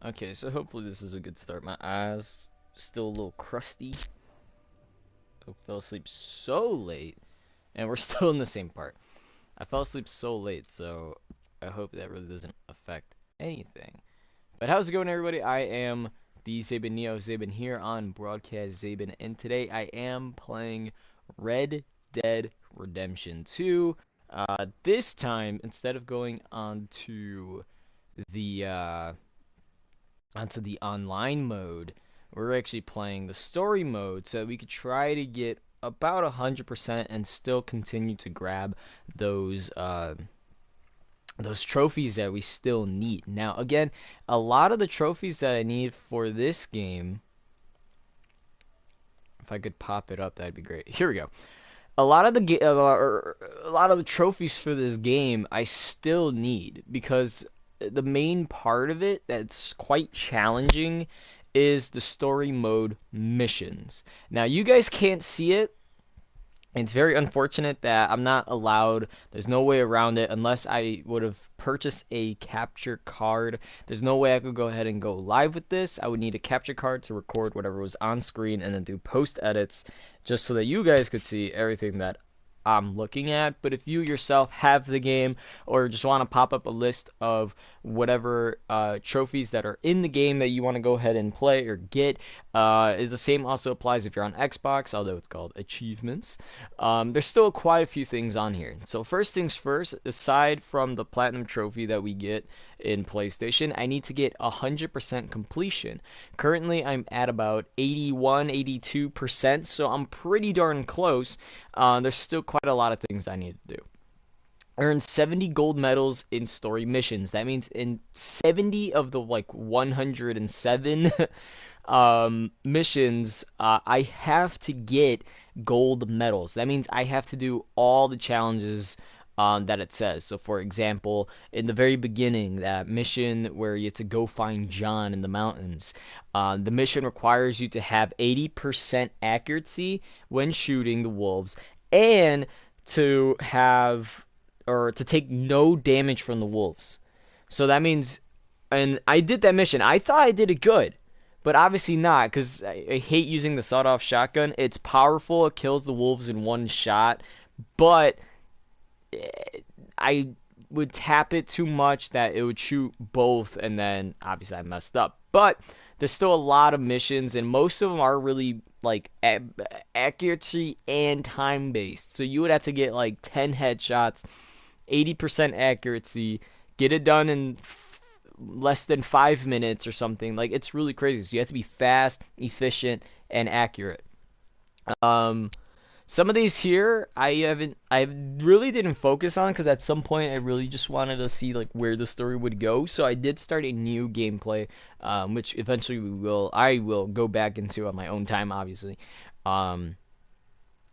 Okay, so hopefully this is a good start. My eyes still a little crusty. I fell asleep so late, and we're still in the same part. I fell asleep so late, so I hope that really doesn't affect anything. But how's it going, everybody? I am the Zaben Neo Zaben here on Broadcast Zaben, and today I am playing Red Dead Redemption 2. This time, instead of going the onto the online mode, we're actually playing the story mode so that we could try to get about 100% and still continue to grab those those trophies that we still need. Now, again, a lot of the trophies that I need for this game, if I could pop it up, that'd be great. Here we go. A lot of the trophies for this game I still need because the main part of it that's quite challenging is the story mode missions. Now you guys can't see it. It's very unfortunate that I'm not allowed. There's no way around it unless I would have purchased a capture card. There's no way I could go ahead and go live with this. I would need a capture card to record whatever was on screen and then do post edits just so that you guys could see everything that I'm looking at. But if you yourself have the game or just want to pop up a list of whatever trophies that are in the game that you want to go ahead and play or get, the same also applies if you're on Xbox, although it's called achievements. There's still quite a few things on here. So first things first, aside from the platinum trophy that we get in PlayStation, I need to get 100% completion. Currently, I'm at about 81, 82%, so I'm pretty darn close. There's still quite a lot of things I need to do. Earn 70 gold medals in story missions. That means in 70 of the like 107 missions, I have to get gold medals. That means I have to do all the challenges that it says. So, for example, in the very beginning, that mission where you have to go find John in the mountains, the mission requires you to have 80% accuracy when shooting the wolves and to have or to take no damage from the wolves. So that means, and I did that mission. I thought I did it good, but obviously not because I hate using the sawed-off shotgun. It's powerful. It kills the wolves in one shot, but I would tap it too much that it would shoot both, and then obviously I messed up. But there's still a lot of missions, and most of them are really like accuracy and time based. So you would have to get like 10 headshots, 80% accuracy, get it done in less than 5 minutes or something. Like it's really crazy. So you have to be fast, efficient, and accurate. Um, some of these here I really didn't focus on because at some point I really just wanted to see like where the story would go. So I did start a new gameplay, which eventually I will go back into on my own time, obviously. Um,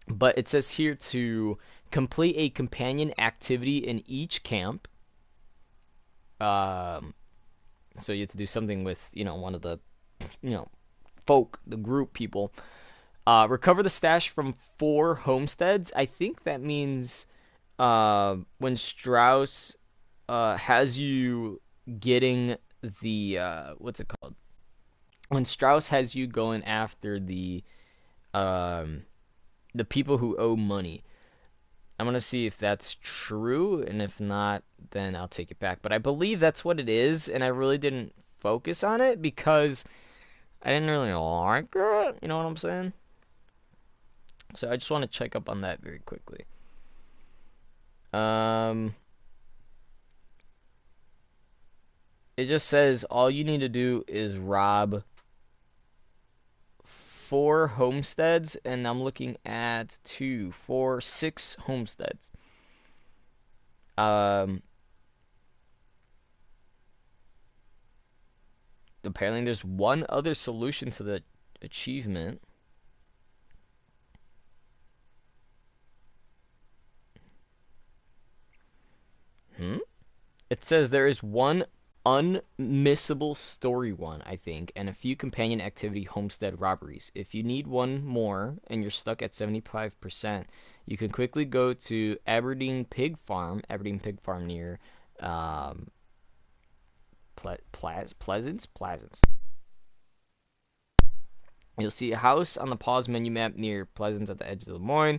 but it says here to complete a companion activity in each camp. Um, so you have to do something with one of the you know folk, the group people. Recover the stash from 4 homesteads. I think that means when Strauss has you getting the what's it called? When Strauss has you going after um, the people who owe money. I'm gonna see if that's true, and if not, then I'll take it back. But I believe that's what it is, and I really didn't focus on it because I didn't really like it. You know what I'm saying? So I just want to check up on that very quickly. Um, it just says all you need to do is rob 4 homesteads, and I'm looking at 6 homesteads. Um, apparently there's one other solution to the achievement. Hmm? It says there is one unmissable story one, I think, and a few companion activity homestead robberies. If you need one more and you're stuck at 75%, you can quickly go to Aberdeen Pig Farm near um, Pleasance. You'll see a house on the pause menu map near Pleasance at the edge of the Lemoyne.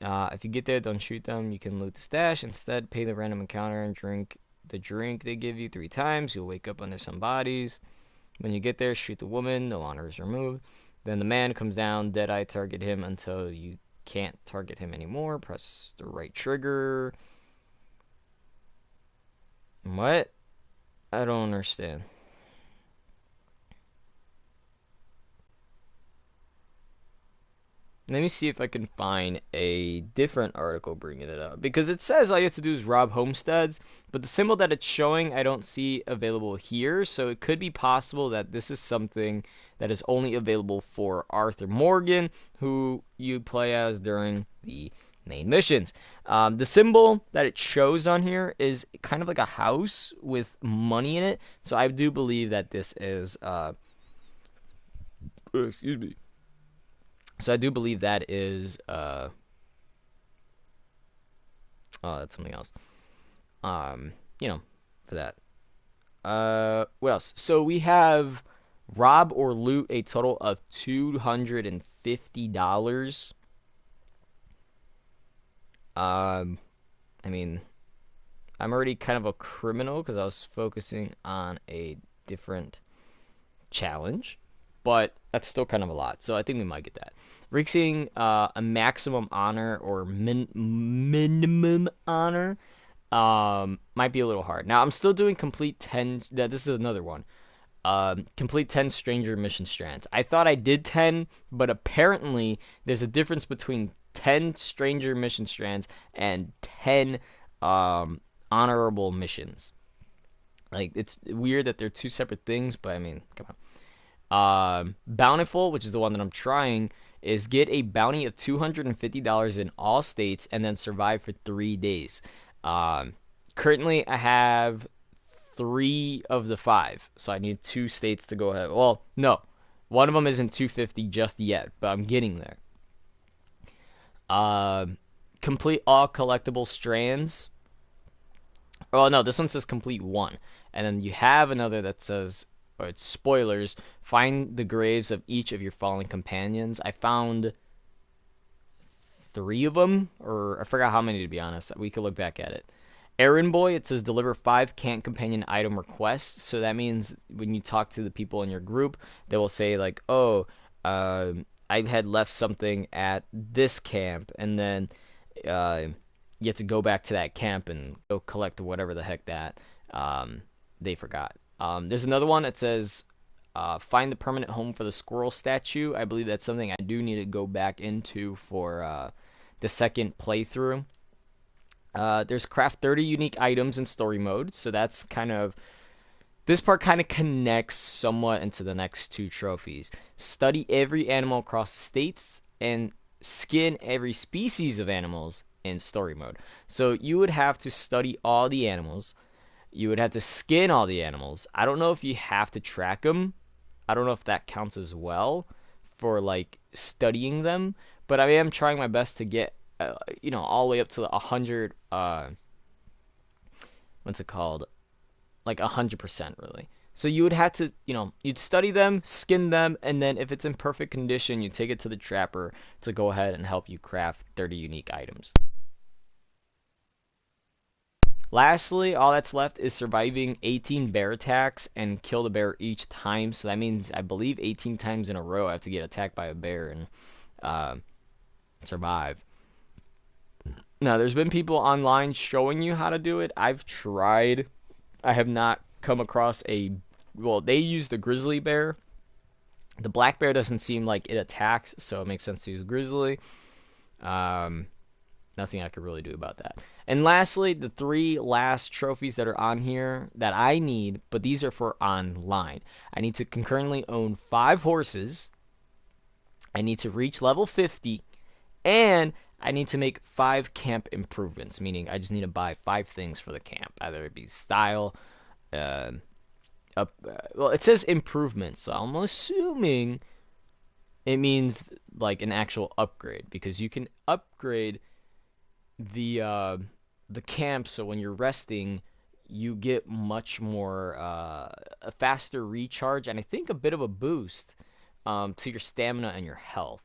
If you get there, don't shoot them. You can loot the stash. Instead, pay the random encounter and drink the drink they give you 3 times. You'll wake up under some bodies. When you get there, shoot the woman. No honor is removed. Then the man comes down. Deadeye target him until you can't target him anymore. Press the right trigger. What? I don't understand. Let me see if I can find a different article bringing it up. Because it says all you have to do is rob homesteads, but the symbol that it's showing I don't see available here, so it could be possible that this is something that is only available for Arthur Morgan, who you play as during the main missions. The symbol that it shows on here is kind of like a house with money in it, so I do believe that this is, excuse me. So I do believe that is, oh, that's something else. You know, for that. What else? So we have rob or loot a total of $250. I mean, I'm already kind of a criminal because I was focusing on a different challenge, but that's still kind of a lot, so I think we might get that. Reaching a maximum honor or minimum honor might be a little hard. Now, I'm still doing complete 10. This is another one. Complete 10 stranger mission strands. I thought I did 10, but apparently there's a difference between 10 stranger mission strands and 10 honorable missions. Like, it's weird that they're two separate things, but I mean, come on. Bountiful, which is the one that I'm trying, is get a bounty of $250 in all states and then survive for 3 days. Currently, I have 3 of the 5, so I need 2 states to go ahead. Well, no, one of them isn't 250 just yet, but I'm getting there. Complete all collectible strands. Oh no, this one says complete 1, and then you have another that says, or it's spoilers, find the graves of each of your fallen companions. I found 3 of them, or I forgot how many to be honest. We could look back at it. Errand Boy, it says deliver 5 camp companion item requests. So that means when you talk to the people in your group, they will say like, oh, I had left something at this camp, and then you have to go back to that camp and go collect whatever the heck that they forgot. There's another one that says find the permanent home for the squirrel statue. I believe that's something I do need to go back into for the second playthrough. There's craft 30 unique items in story mode, so that's kind of, this part kind of connects somewhat into the next 2 trophies. Study every animal across the states and skin every species of animals in story mode. So you would have to study all the animals. You would have to skin all the animals. I don't know if you have to track them. I don't know if that counts as well for like studying them, but I am trying my best to get all the way up to 100 what's it called? Like 100% really. So you would have to, you'd study them, skin them, and then if it's in perfect condition, you take it to the trapper to go ahead and help you craft 30 unique items. Lastly, all that's left is surviving 18 bear attacks and kill the bear each time. So that means, I believe, 18 times in a row I have to get attacked by a bear and survive. Now, there's been people online showing you how to do it. I've tried. I have not come across well, they use the grizzly bear. The black bear doesn't seem like it attacks, so it makes sense to use grizzly. Nothing I could really do about that. And lastly, the 3 last trophies that are on here that I need, but these are for online. I need to concurrently own 5 horses. I need to reach level 50. And I need to make 5 camp improvements, meaning I just need to buy 5 things for the camp. Either it be style, well, it says improvements, so I'm assuming it means like an actual upgrade, because you can upgrade the camp so when you're resting, you get much more a faster recharge and I think a bit of a boost to your stamina and your health.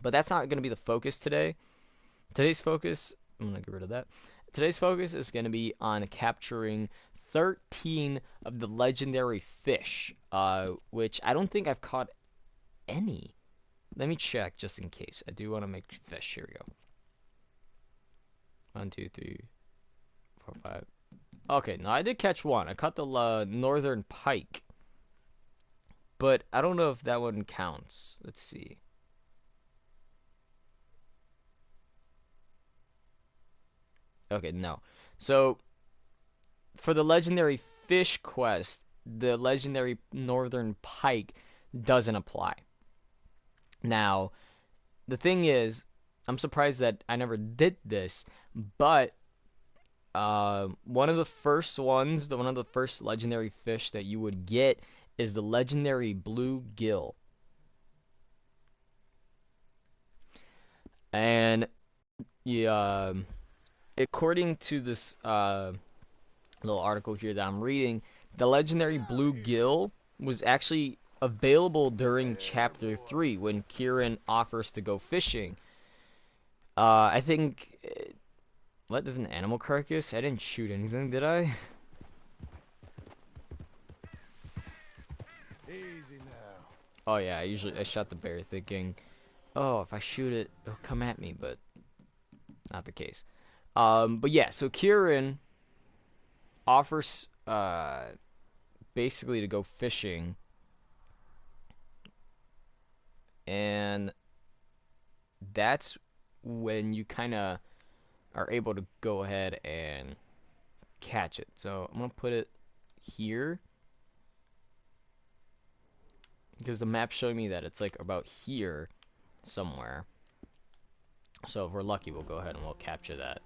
But that's not going to be the focus today. Today's focus, I'm going to get rid of that. Today's focus is going to be on capturing 13 of the legendary fish, which I don't think I've caught any. Let me check just in case. I do want to make fish. Here we go. 1, 2, 3, 4, 5. Okay, no, I did catch one. I caught the northern pike. But I don't know if that one counts. Let's see. Okay, no. So, for the legendary fish quest, the legendary northern pike doesn't apply. Now, the thing is, I'm surprised that I never did this, but one of the first ones, one of the first legendary fish that you would get is the legendary bluegill. And yeah, according to this little article here that I'm reading, the legendary bluegill was actually available during chapter 3 when Kieran offers to go fishing. I think what is an animal carcass? I didn't shoot anything, did I? Easy now. Oh yeah, I shot the bear thinking, oh, if I shoot it, it'll come at me, but not the case. But yeah, so Kieran offers basically to go fishing, and that's when you kind of are able to go ahead and catch it. So I'm gonna put it here because the map's showing me that it's like about here somewhere. So if we're lucky, we'll go ahead and we'll capture that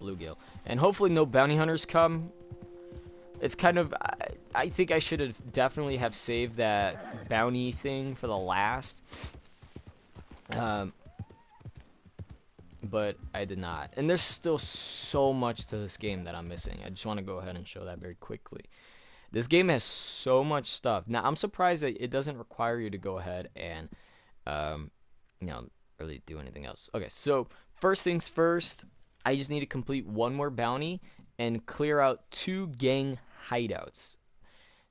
bluegill. And hopefully no bounty hunters come. It's kind of, I think I should have definitely have saved that bounty thing for the last. But I did not. And there's still so much to this game that I'm missing. I just want to go ahead and show that very quickly. This game has so much stuff. Now, I'm surprised that it doesn't require you to go ahead and, you know, really do anything else. Okay, so first things first, I just need to complete one more bounty and clear out 2 gang hideouts.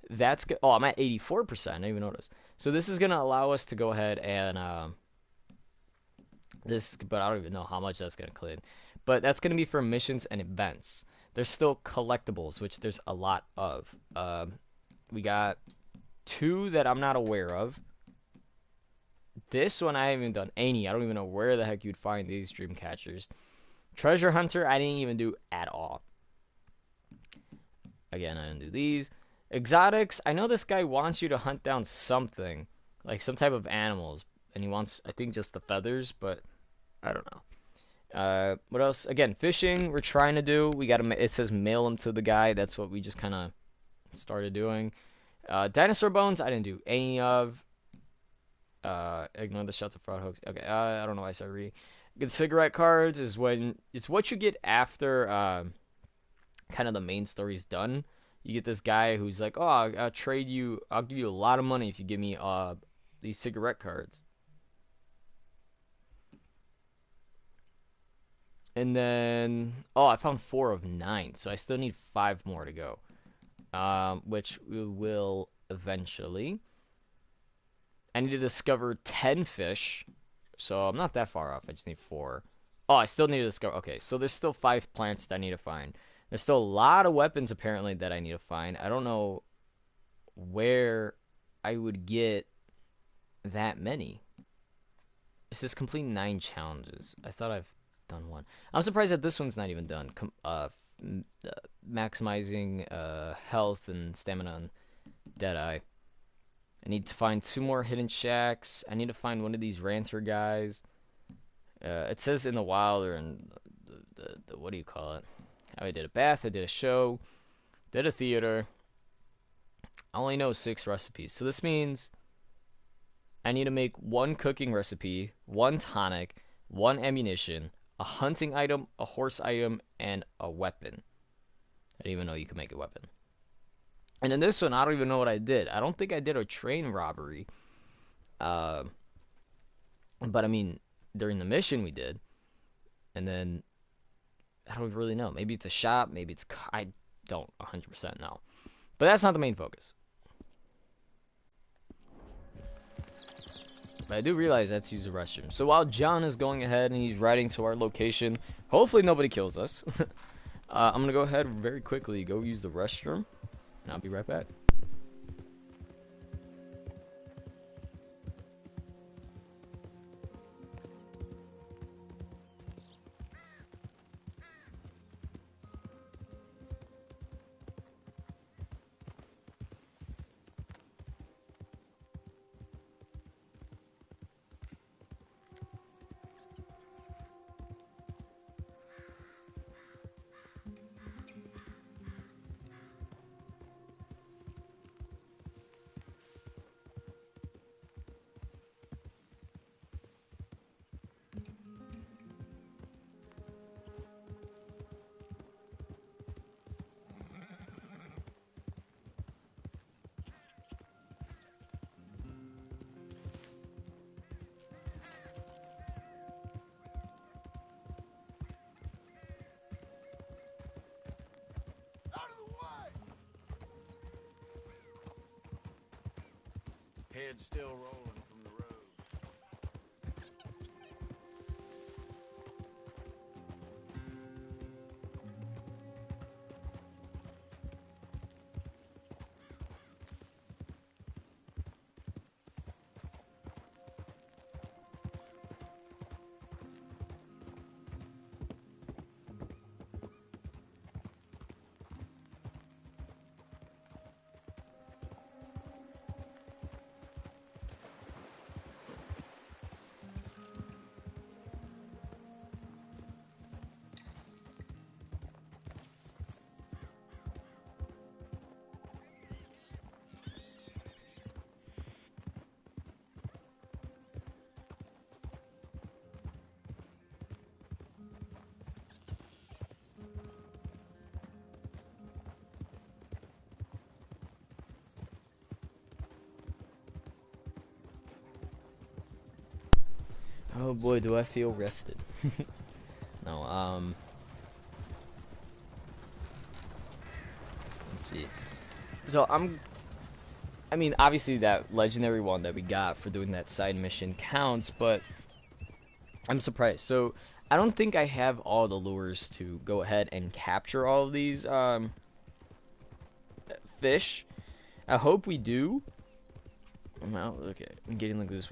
That's good. Oh, I'm at 84%. I didn't even notice. So this is going to allow us to go ahead and, but I don't even know how much that's going to clear. But that's going to be for missions and events. There's still collectibles, which there's a lot of. We got 2 that I'm not aware of. This one I haven't even done any. I don't even know where the heck you'd find these dream catchers. Treasure Hunter I didn't even do at all. Again, I didn't do these. Exotics, I know this guy wants you to hunt down something. Like some type of animals. And he wants, I think, just the feathers, but I don't know. What else? Again, fishing, we're trying to do. We gotta, it says mail them to the guy. That's what we just kind of started doing. Dinosaur bones, I didn't do any of. Ignore the shots of fraud hoax. Okay, I don't know why I started reading. Good cigarette cards is when, it's what you get after, kind of the main story's done. You get this guy who's like, oh, I'll trade you, I'll give you a lot of money if you give me, these cigarette cards. And then, oh, I found 4 of 9, so I still need 5 more to go. Which we will eventually. I need to discover 10 fish, so I'm not that far off. I just need 4. Oh, I still need to discover, okay, so there's still 5 plants that I need to find. There's still a lot of weapons, apparently, that I need to find. I don't know where I would get that many. It says complete 9 challenges. I thought I've done 1. I'm surprised that this one's not even done. Maximizing health and stamina on Deadeye. I need to find 2 more hidden shacks. I need to find one of these ranter guys. It says in the wild or in the what do you call it? I did a bath, I did a show, did a theater. I only know 6 recipes. So this means I need to make 1 cooking recipe, 1 tonic, 1 ammunition, a hunting item, a horse item, and a weapon. I didn't even know you could make a weapon. And in this one, I don't even know what I did. I don't think I did a train robbery. Uh, but I mean, during the mission we did. And then, I don't really know. Maybe it's a shop, maybe it's... I don't 100% know. But that's not the main focus. But I do realize that's use the restroom. So while John is going ahead and he's riding to our location, hopefully nobody kills us. I'm going to go ahead very quickly, go use the restroom, and I'll be right back. Head still rolling from the road. Oh boy, do I feel rested. No, let's see. So I mean, obviously that legendary one that we got for doing that side mission counts, but I'm surprised. So I don't think I have all the lures to go ahead and capture all of these fish. I hope we do. Well, okay, I'm getting like this,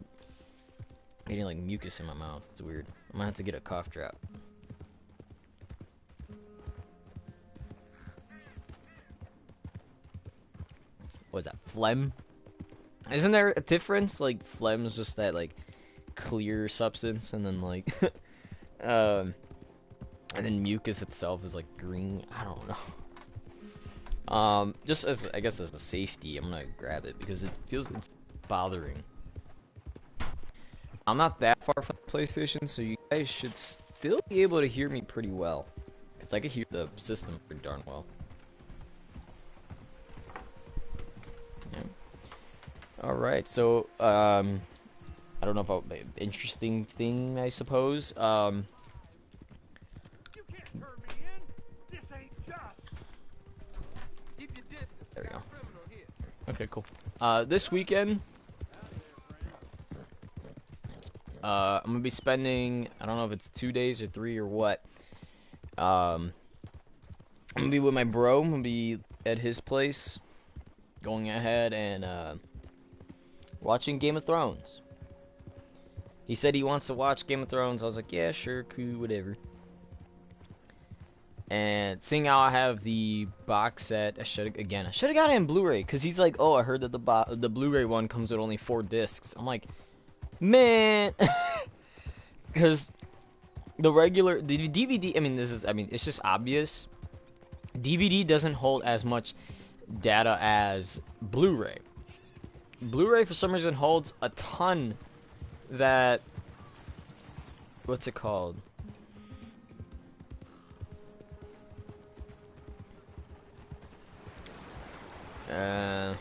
getting like mucus in my mouth. It's weird. I'm gonna have to get a cough drop. What is that? Phlegm? Isn't there a difference? Like phlegm is just that like clear substance, and then like um, and then mucus itself is like green. I don't know. Just as I guess as a safety, I'm gonna grab it because it feels it's bothering. I'm not that far from the PlayStation, so you guys should still be able to hear me pretty well, because I can hear the system pretty darn well. Yeah. All right, so I don't know about interesting thing, I suppose. You can't turn me in. This ain't just. Keep your distance. There we go. Criminal here. Okay, cool. This weekend, I'm gonna be spending, I don't know if it's 2 days or 3 or what. I'm gonna be with my bro. I'm gonna be at his place, going ahead and watching Game of Thrones. He said he wants to watch Game of Thrones. I was like, yeah, sure, cool, whatever. And seeing how I have the box set, I should have got it in Blu-ray, because he's like, oh, I heard that the Blu-ray one comes with only 4 discs. I'm like, man, because the DVD, I mean, it's just obvious. DVD doesn't hold as much data as Blu-ray. Blu-ray for some reason holds a ton that, what's it called? Uh,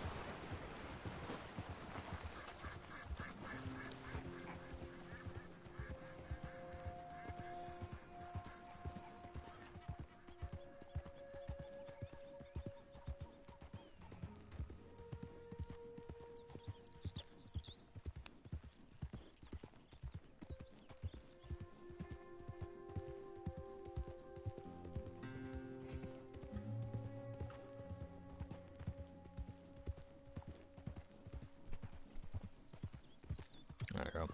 there we go.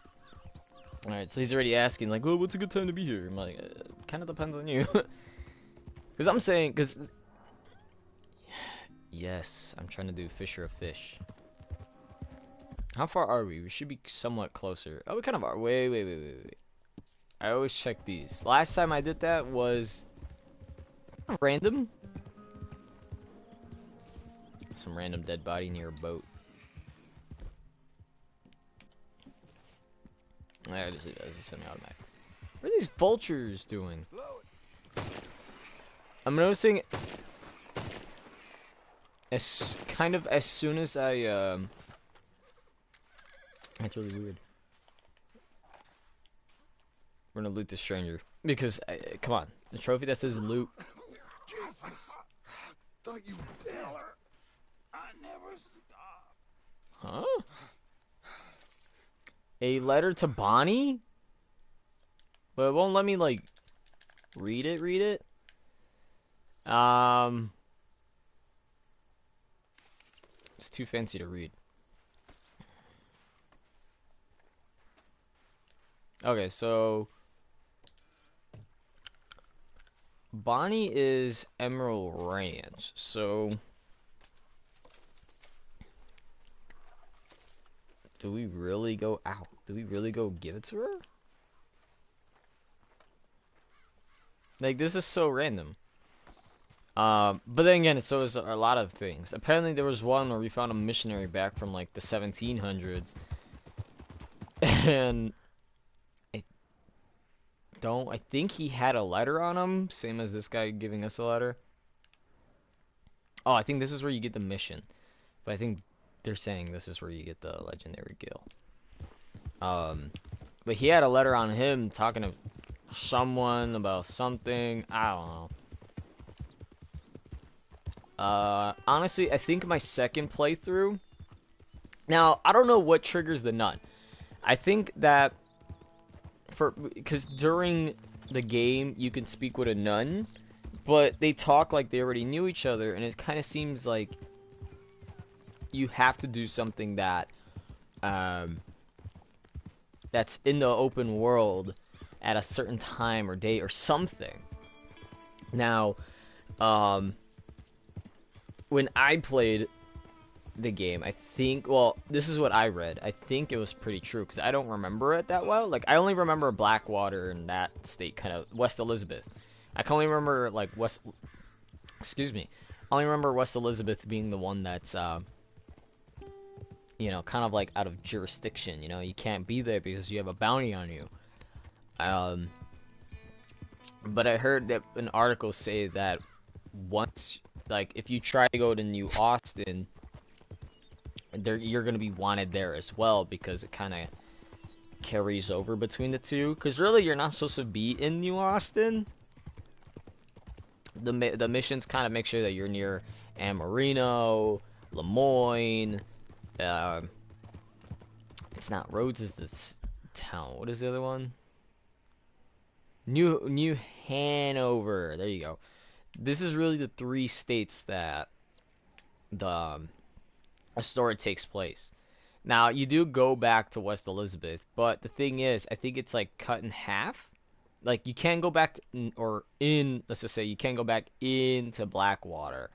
Alright, so he's already asking, like, well, what's a good time to be here? I'm like, kind of depends on you. Because I'm saying, because... Yes, I'm trying to do Fisher of Fish. How far are we? We should be somewhat closer. Oh, we kind of are. Wait. I always check these. Last time I did that was... random. Some random dead body near a boat. I just as a semi-automatic. What are these vultures doing? I'm noticing as soon as I that's really weird. We're gonna loot the stranger because come on, the trophy that says loot. Jesus! Thought you were dead. I never stopped. Huh? A letter to Bonnie? Well, it won't let me like read it. It's too fancy to read. Okay, so Bonnie is Emerald Ranch, so do we really go out? Do we really go give it to her? Like, this is so random. But then again, so is a lot of things. Apparently there was one where we found a missionary back from like the 1700s. And I think he had a letter on him, same as this guy giving us a letter. Oh, I think this is where you get the mission. But I think they're saying this is where you get the legendary gill. But he had a letter on him talking to someone about something. I don't know. Honestly, I think my second playthrough. Now, I don't know what triggers the nun. I think that because during the game you can speak with a nun, but they talk like they already knew each other, and it kind of seems like you have to do something that that's in the open world at a certain time or date or something. Now, when I played the game, I think, well, this is what I read. I think it was pretty true because I don't remember it that well. Like, I only remember Blackwater and that state, kind of West Elizabeth. I can only remember like excuse me. I only remember West Elizabeth being the one that's you know, kind of like out of jurisdiction. You know, you can't be there because you have a bounty on you. But I heard that an article say that once, like, if you try to go to New Austin, you're gonna be wanted there as well because it kind of carries over between the two. Because really, you're not supposed to be in New Austin. The missions kind of make sure that you're near Amarillo, Lemoyne. It's not Rhodes. Is this town? What is the other one? New Hanover. There you go. This is really the three states that a story takes place. Now, you do go back to West Elizabeth, but the thing is, I think it's like cut in half. Like, you can't go back let's just say you can't go back into Blackwater.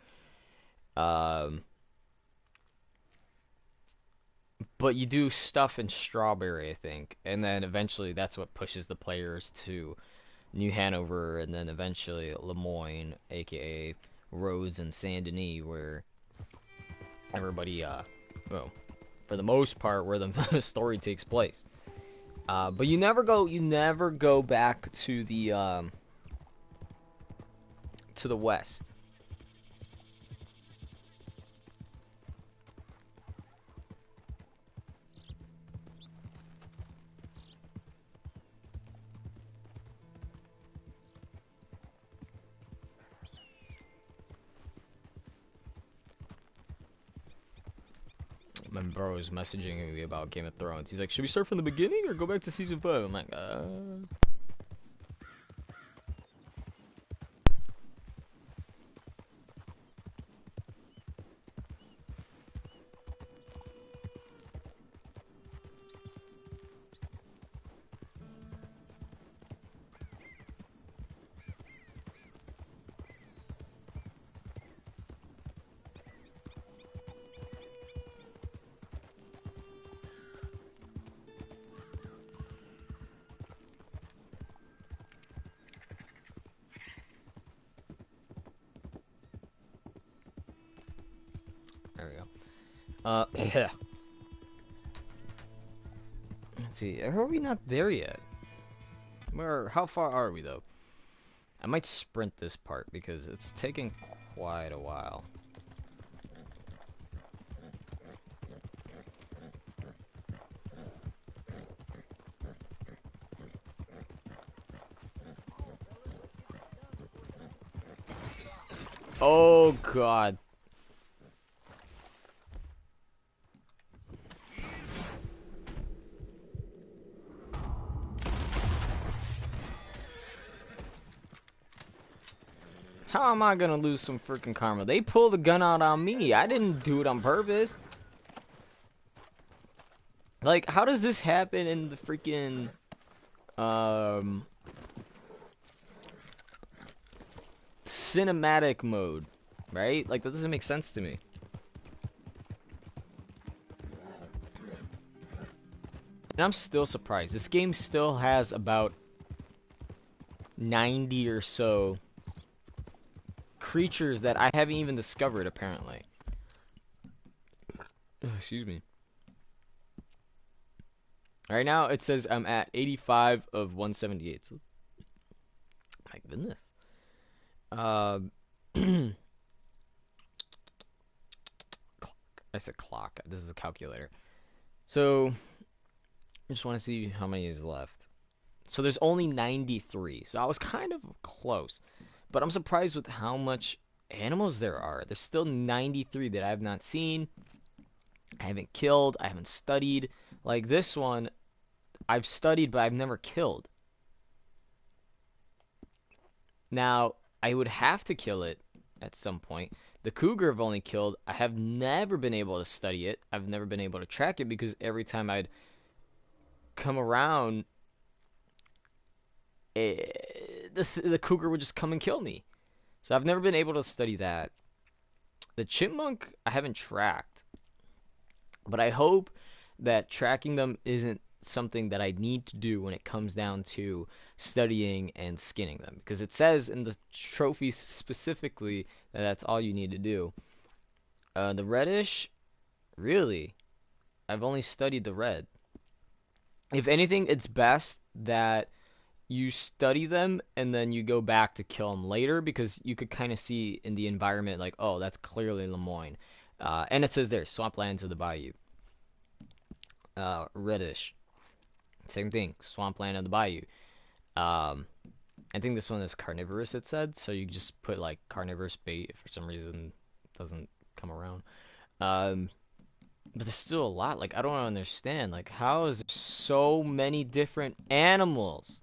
But you do stuff in Strawberry, I think, and then eventually that's what pushes the players to New Hanover, and then eventually Lemoyne, aka Rhodes and Saint Denis, where everybody, well, for the most part, where the story takes place. But you never go back to the west. My bro is messaging me about Game of Thrones. He's like, should we start from the beginning or go back to season 5? I'm like, There we go. Let's see. Are we not there yet? How far are we though? I might sprint this part because it's taking quite a while. Oh god. How am I gonna lose some freaking karma? They pulled the gun out on me. I didn't do it on purpose. Like, how does this happen in the freaking cinematic mode, right? Like, that doesn't make sense to me. And I'm still surprised. This game still has about 90 or so creatures that I haven't even discovered, apparently. Excuse me. Right now, it says I'm at 85 of 178. So, my goodness. I said clock. This is a calculator. So, I just want to see how many is left. So there's only 93. So I was kind of close. But I'm surprised with how much animals there are. There's still 93 that I have not seen. I haven't killed. I haven't studied. Like this one, I've studied, but I've never killed. Now, I would have to kill it at some point. The cougar I've only killed. I have never been able to study it. I've never been able to track it because every time I'd come around, the cougar would just come and kill me. So I've never been able to study that. The chipmunk, I haven't tracked. But I hope that tracking them isn't something that I need to do when it comes down to studying and skinning them. Because it says in the trophies specifically that that's all you need to do. The reddish, really, I've only studied the red. If anything, it's best that you study them and then you go back to kill them later because you could kind of see in the environment like, oh, that's clearly Lemoyne. And it says there, swamplands of the bayou. Reddish. Same thing, swampland of the bayou. I think this one is carnivorous, it said, so you just put like carnivorous bait if for some reason it doesn't come around. But there's still a lot, like, I don't understand, like, how is there so many different animals?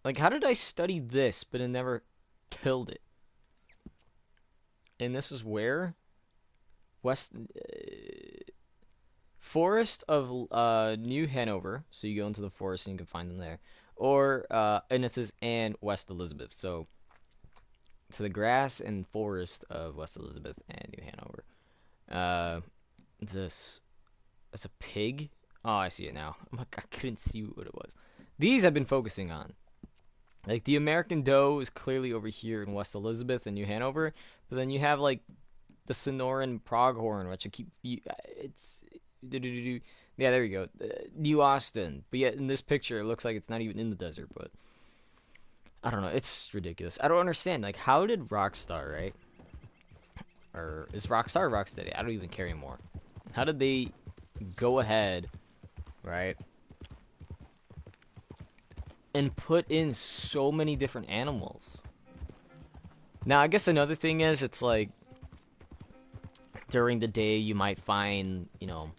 Like, how did I study this, but it never killed it? And this is where? West... Forest of New Hanover. So you go into the forest and you can find them there. Or, and it says, and West Elizabeth. So, to the grass and forest of West Elizabeth and New Hanover. It's a pig? Oh, I see it now. I'm like, I couldn't see what it was. These I've been focusing on. Like, the American doe is clearly over here in West Elizabeth and New Hanover, but then you have, like, the Sonoran pronghorn, which I keep... It's... Yeah, there we go. New Austin. But yet, in this picture, it looks like it's not even in the desert, but... I don't know. It's ridiculous. I don't understand. Like, how did Rockstar, right? Or is Rockstar or Rocksteady? I don't even care anymore. How did they go ahead, right? And put in so many different animals. Now, I guess another thing is, it's like, during the day you might find, you know,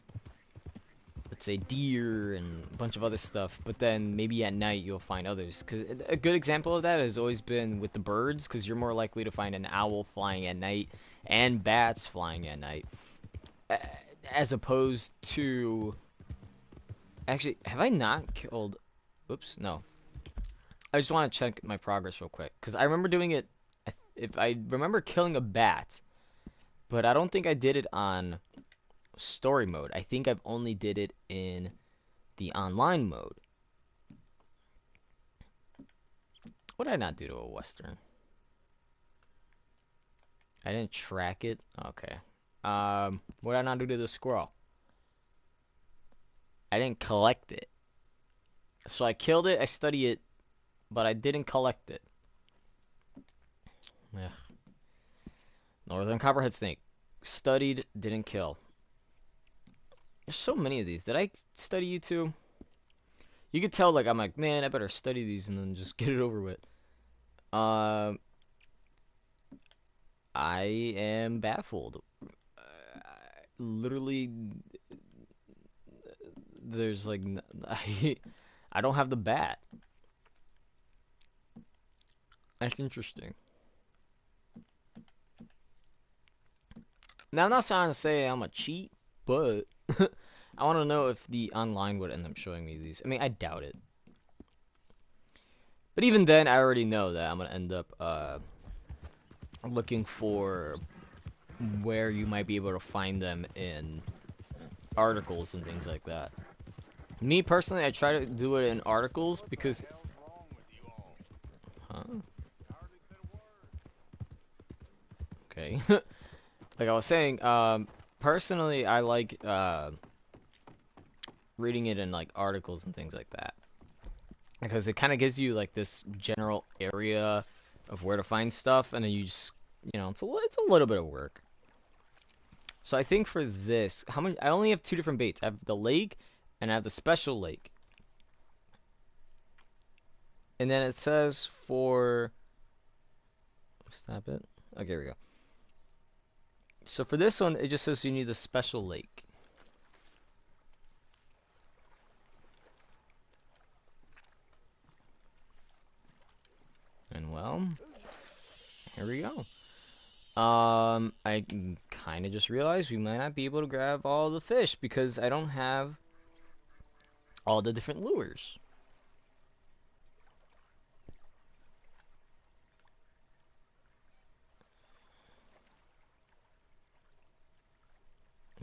let's say deer and a bunch of other stuff, but then maybe at night you'll find others. Because a good example of that has always been with the birds, because you're more likely to find an owl flying at night and bats flying at night, as opposed to. Actually, have I not killed? Oops, no. I just want to check my progress real quick, because I remember doing it. If I remember killing a bat, but I don't think I did it on story mode. I think I've only did it in the online mode. What did I not do to a Western? I didn't track it. Okay. What did I not do to the squirrel? I didn't collect it. So I killed it, I studied it, but I didn't collect it. Yeah. Northern copperhead snake. Studied, didn't kill. There's so many of these. Did I study you too? You could tell, like, I'm like, man, I better study these and then just get it over with. Um, I am baffled. Literally, there's like, I don't have the bat. That's interesting. Now, I'm not trying to say I'm a cheat, but I want to know if the online would end up showing me these. I mean, I doubt it. But even then, I already know that I'm going to end up looking for where you might be able to find them in articles and things like that. Me, personally, I try to do it in articles because... Huh? Okay. Like I was saying, personally, I like reading it in like articles and things like that because it kind of gives you like this general area of where to find stuff, and then you just, you know, it's a little bit of work. So I think for this, how many? I only have two different baits. I have the lake, and I have the special lake. And then it says for, stop it. Okay, here we go. So for this one, it just says you need the special lake. And well, here we go. I kind of just realized we might not be able to grab all the fish because I don't have all the different lures.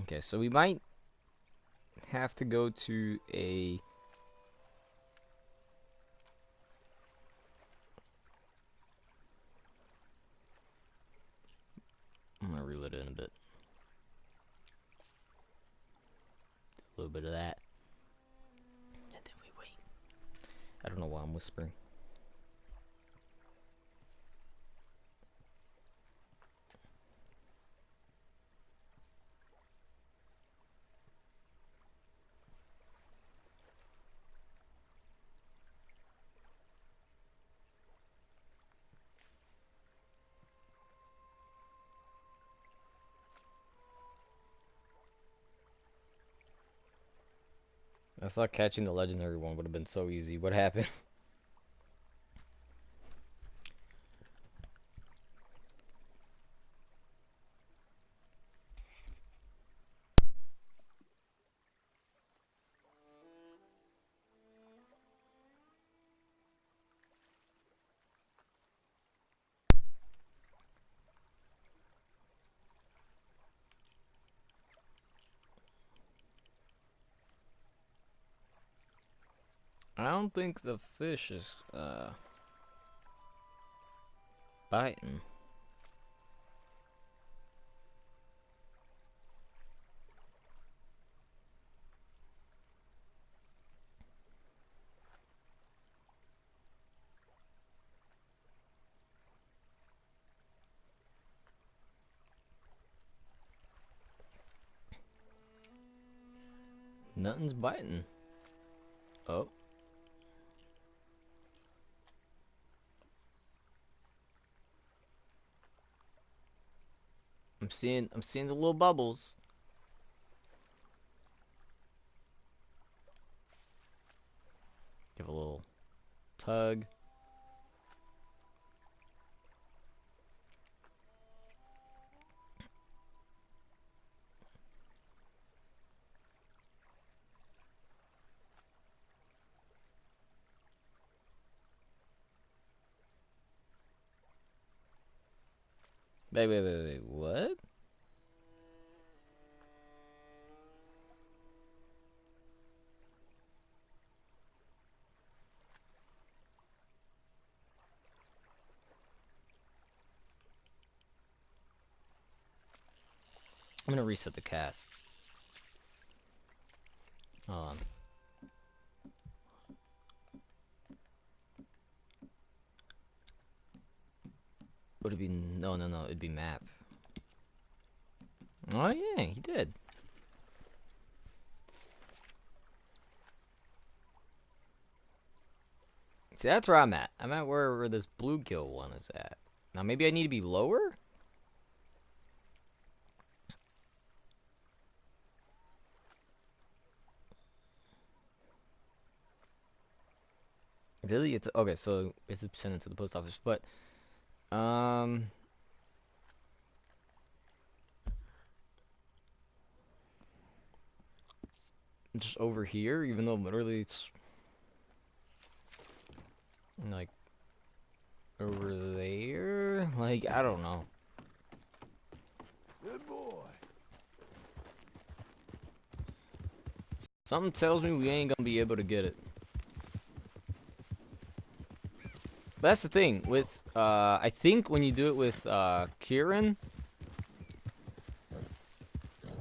Okay, so we might have to go to a... I'm gonna reel it in a bit. A little bit of that. And then we wait. I don't know why I'm whispering. I thought catching the legendary one would have been so easy. What happened? I don't think the fish is biting. Nothing's biting. Oh. I'm I'm seeing the little bubbles. Give a little tug. Wait, what? I'm gonna reset the cast. Hold on. Would it be no, it'd be map. Oh yeah, he did. See, that's where I'm at. I'm at where this bluegill one is at. Now maybe I need to be lower? Really? It's okay, so it's sent it to the post office, but um just over here, even though literally it's like over there. Like, I don't know. Good boy. Something tells me we ain't gonna be able to get it. But that's the thing with I think when you do it with Kieran,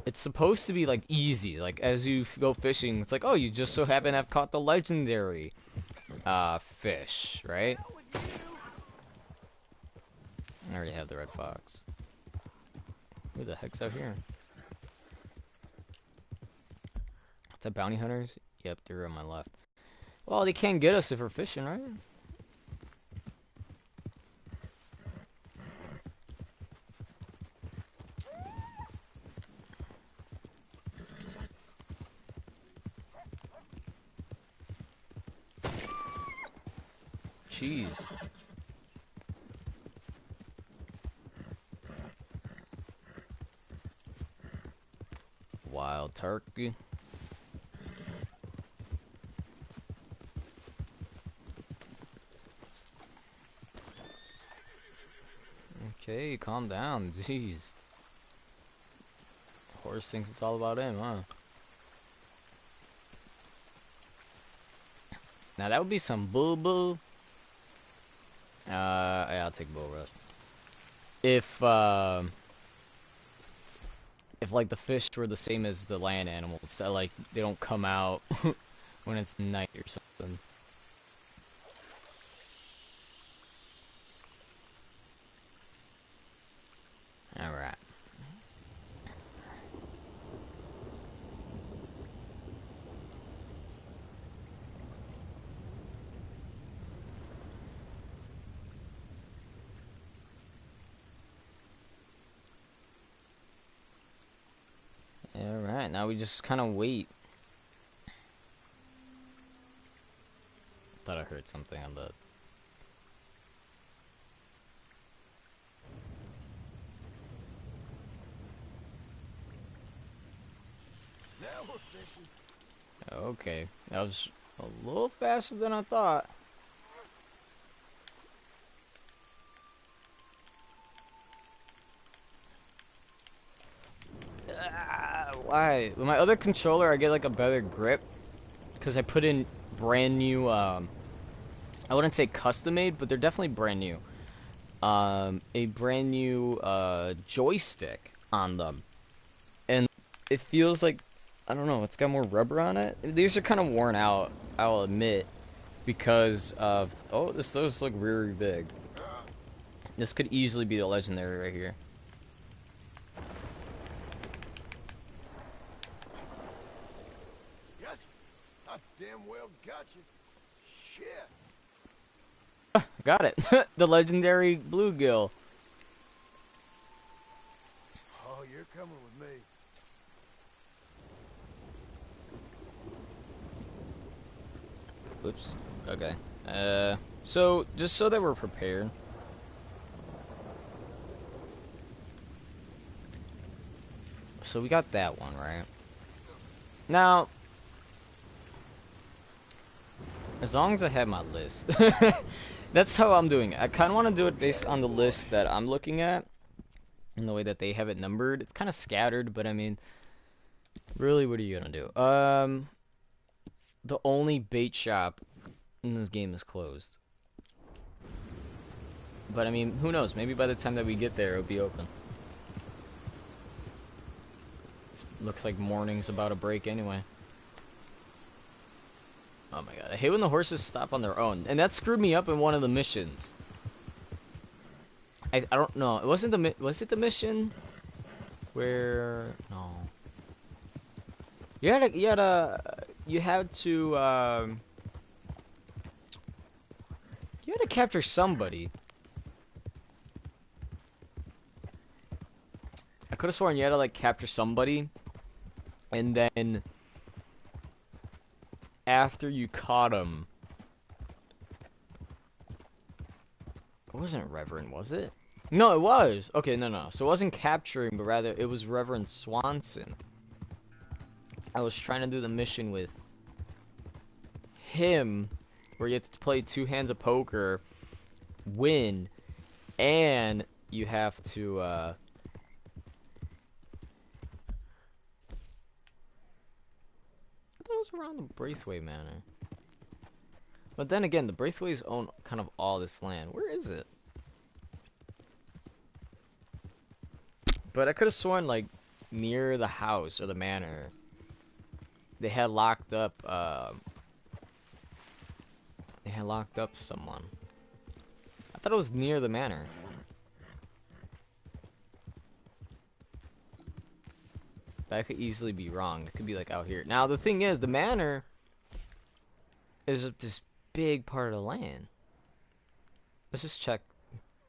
it's supposed to be like easy. Like as you go fishing, it's like, oh, you just so happen to have caught the legendary fish, right? I already have the red fox. Who the heck's out here? What's that, bounty hunters? Yep, they're on my left. Well, they can't get us if we're fishing, right? Jeez. Wild turkey. Okay, calm down. Jeez. Horse thinks it's all about him, huh? Now that would be some boo-boo. Yeah, I'll take bull rush. If like the fish were the same as the land animals, that like they don't come out when it's night or something. All right. All right. Now we just kind of wait. Thought I heard something on the. Now we're fishing. Okay, that was a little faster than I thought. Why? With my other controller, I get like a better grip because I put in brand new. I wouldn't say custom made, but they're definitely brand new. A brand new joystick on them, and it feels like, I don't know, it's got more rubber on it. These are kind of worn out, I'll admit, because of, oh, this does look really big. This could easily be the legendary right here. Gotcha. I damn well got you. Shit. Got it. The legendary bluegill. you're coming with me. Oops. Okay. So just so that we're prepared. So we got that one, right? Now, as long as I have my list. That's how I'm doing it. I kind of want to do it based on the list that I'm looking at. And the way that they have it numbered. It's kind of scattered, but I mean, really, what are you going to do? The only bait shop in this game is closed. But I mean, who knows? Maybe by the time that we get there, it'll be open. Looks like morning's about to break anyway. Oh my god, I hate when the horses stop on their own. And that screwed me up in one of the missions. I don't know. It wasn't the was it the mission where no. You had to capture somebody. I could have sworn you had to like capture somebody, and then after you caught him, it wasn't Reverend, was it? No, it was. Okay, no. So it wasn't capturing, but rather it was Reverend Swanson. I was trying to do the mission with him, where you have to play 2 hands of poker, win, and you have to I thought it was around the Braithwaite Manor. But then again, the Braithwaites own kind of all this land. Where is it? But I could have sworn, like, near the house or the manor, they had locked up, someone. I thought it was near the manor. But I could easily be wrong. It could be, like, out here. Now, the thing is, the manor is this big part of the land. Let's just check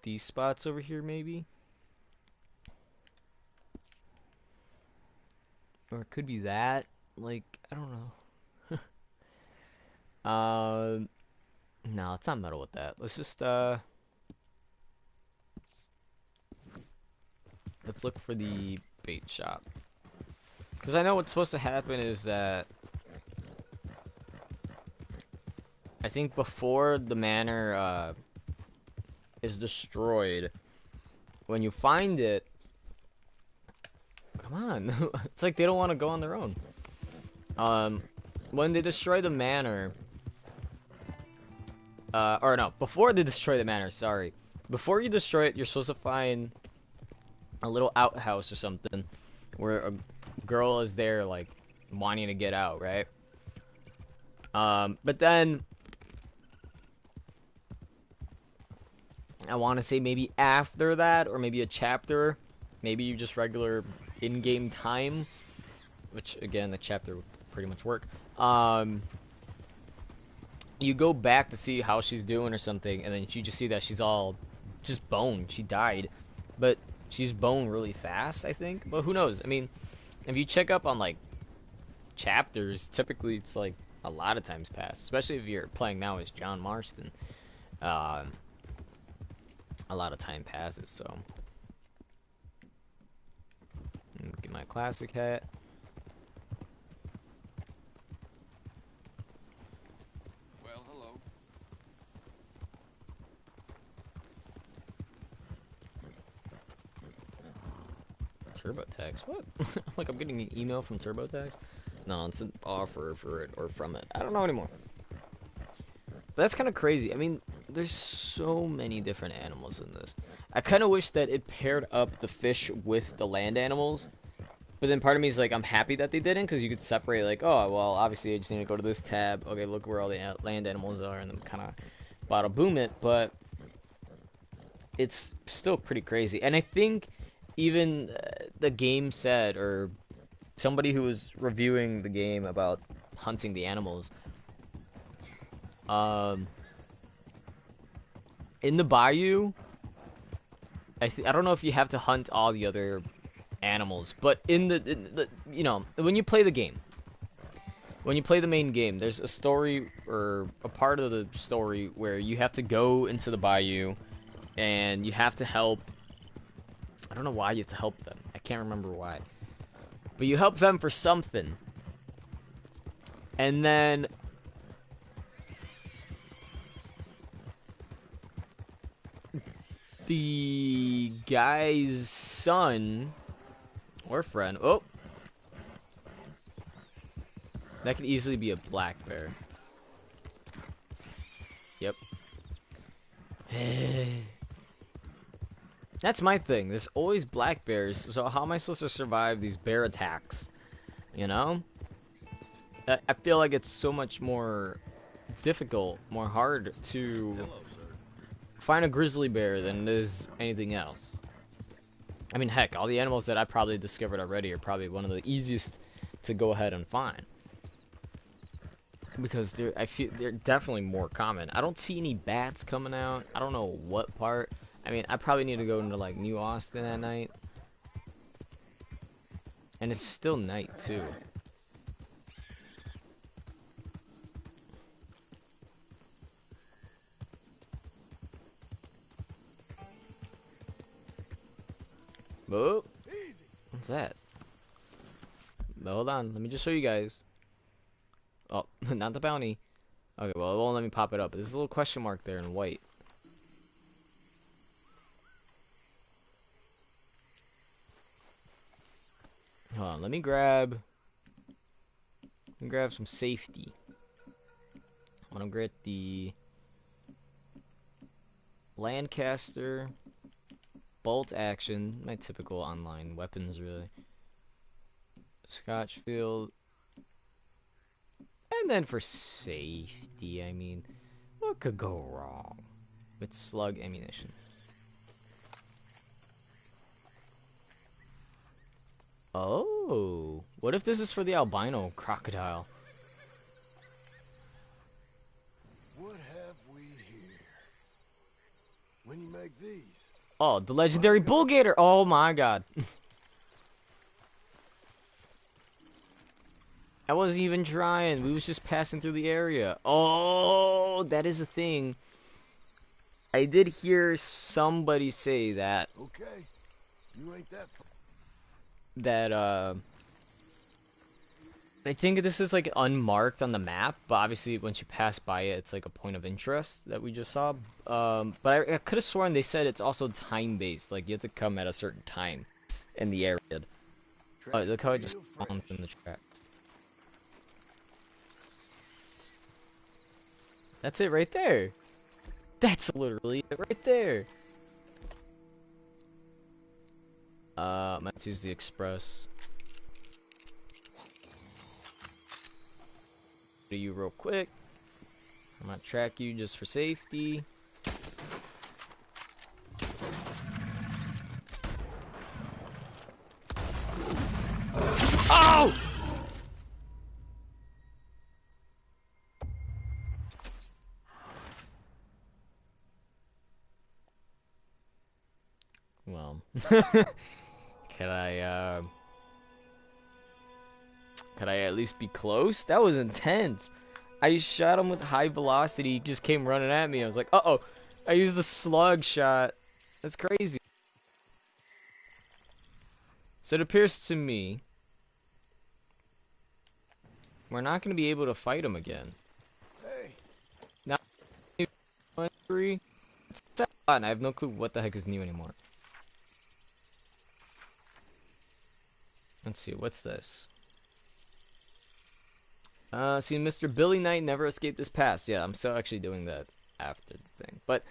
these spots over here, maybe. Or it could be that. Like, I don't know. No, let's not meddle with that. Let's just, let's look for the bait shop. Because I know what's supposed to happen is that I think before the manor, is destroyed, when you find it, come on, it's like they don't want to go on their own. When they destroy the manor, or no, before they destroy the manor, sorry. Before you destroy it, you're supposed to find a little outhouse or something where a girl is there, like, wanting to get out, right? But then I want to say maybe after that, or maybe a chapter, maybe just regular in-game time, which, again, the chapter would pretty much work. You go back to see how she's doing or something, and then you just see that she's all just bone. She died, but she's bone really fast, I think. But who knows? I mean, if you check up on, like, chapters, typically it's, like, a lot of times past, especially if you're playing now as John Marston. A lot of time passes, so. Get my classic hat. Well, hello. TurboTax? What? Like I'm getting an email from TurboTax? No, it's an offer for it or from it. I don't know anymore. That's kind of crazy. I mean, there's so many different animals in this. I kind of wish that it paired up the fish with the land animals. But then part of me is like, I'm happy that they didn't, because you could separate, like, oh, well, obviously I just need to go to this tab. Okay, look where all the land animals are, and then kind of bada boom it. But it's still pretty crazy. And I think even the game said, or somebody who was reviewing the game about hunting the animals, in the bayou, I don't know if you have to hunt all the other animals. But you know, when you play the game, when you play the main game, there's a story or a part of the story where you have to go into the bayou and you have to help. I don't know why you have to help them. I can't remember why. But you help them for something. And then the guy's son or friend. Oh, that could easily be a black bear. Yep. That's my thing. There's always black bears. So how am I supposed to survive these bear attacks? You know? I feel like it's so much more difficult, more hard to find a grizzly bear than it is anything else. I mean, heck, all the animals that I probably discovered already are probably one of the easiest to go ahead and find. Because I feel they're definitely more common. I don't see any bats coming out. I don't know what part. I mean, I probably need to go into like New Austin at night. And it's still night too. Oh, what's that? Hold on, let me just show you guys. Oh, not the bounty. Okay, well, it won't let me pop it up. There's a little question mark there in white. Hold on, let me grab some safety. I want to get the Lancaster bolt action, my typical online weapons, really. Scotchfield. And then for safety, I mean, what could go wrong with slug ammunition? Oh, what if this is for the albino crocodile? What have we here? When you make these? Oh, the legendary bull gator! Oh my god. I wasn't even trying. We was just passing through the area. Oh, that is a thing. I did hear somebody say that. Okay, you ain't that. I think this is like unmarked on the map, but obviously once you pass by it, it's like a point of interest that we just saw. But I could have sworn they said it's also time-based. Like you have to come at a certain time in the area. Oh, look how it just spawns in the tracks. That's it right there. That's literally it right there. Let's use the express. Do you real quick. I'm gonna track you just for safety. Oh! Well, could I at least be close? That was intense. I shot him with high velocity. He just came running at me. I was like, uh-oh. I used the slug shot. That's crazy. So it appears to me we're not going to be able to fight him again. Hey. Now, 1, 3. I have no clue what the heck is new anymore. Let's see, what's this? See, Mr. Billy Knight never escaped his past. Yeah, I'm still actually doing that after the thing. But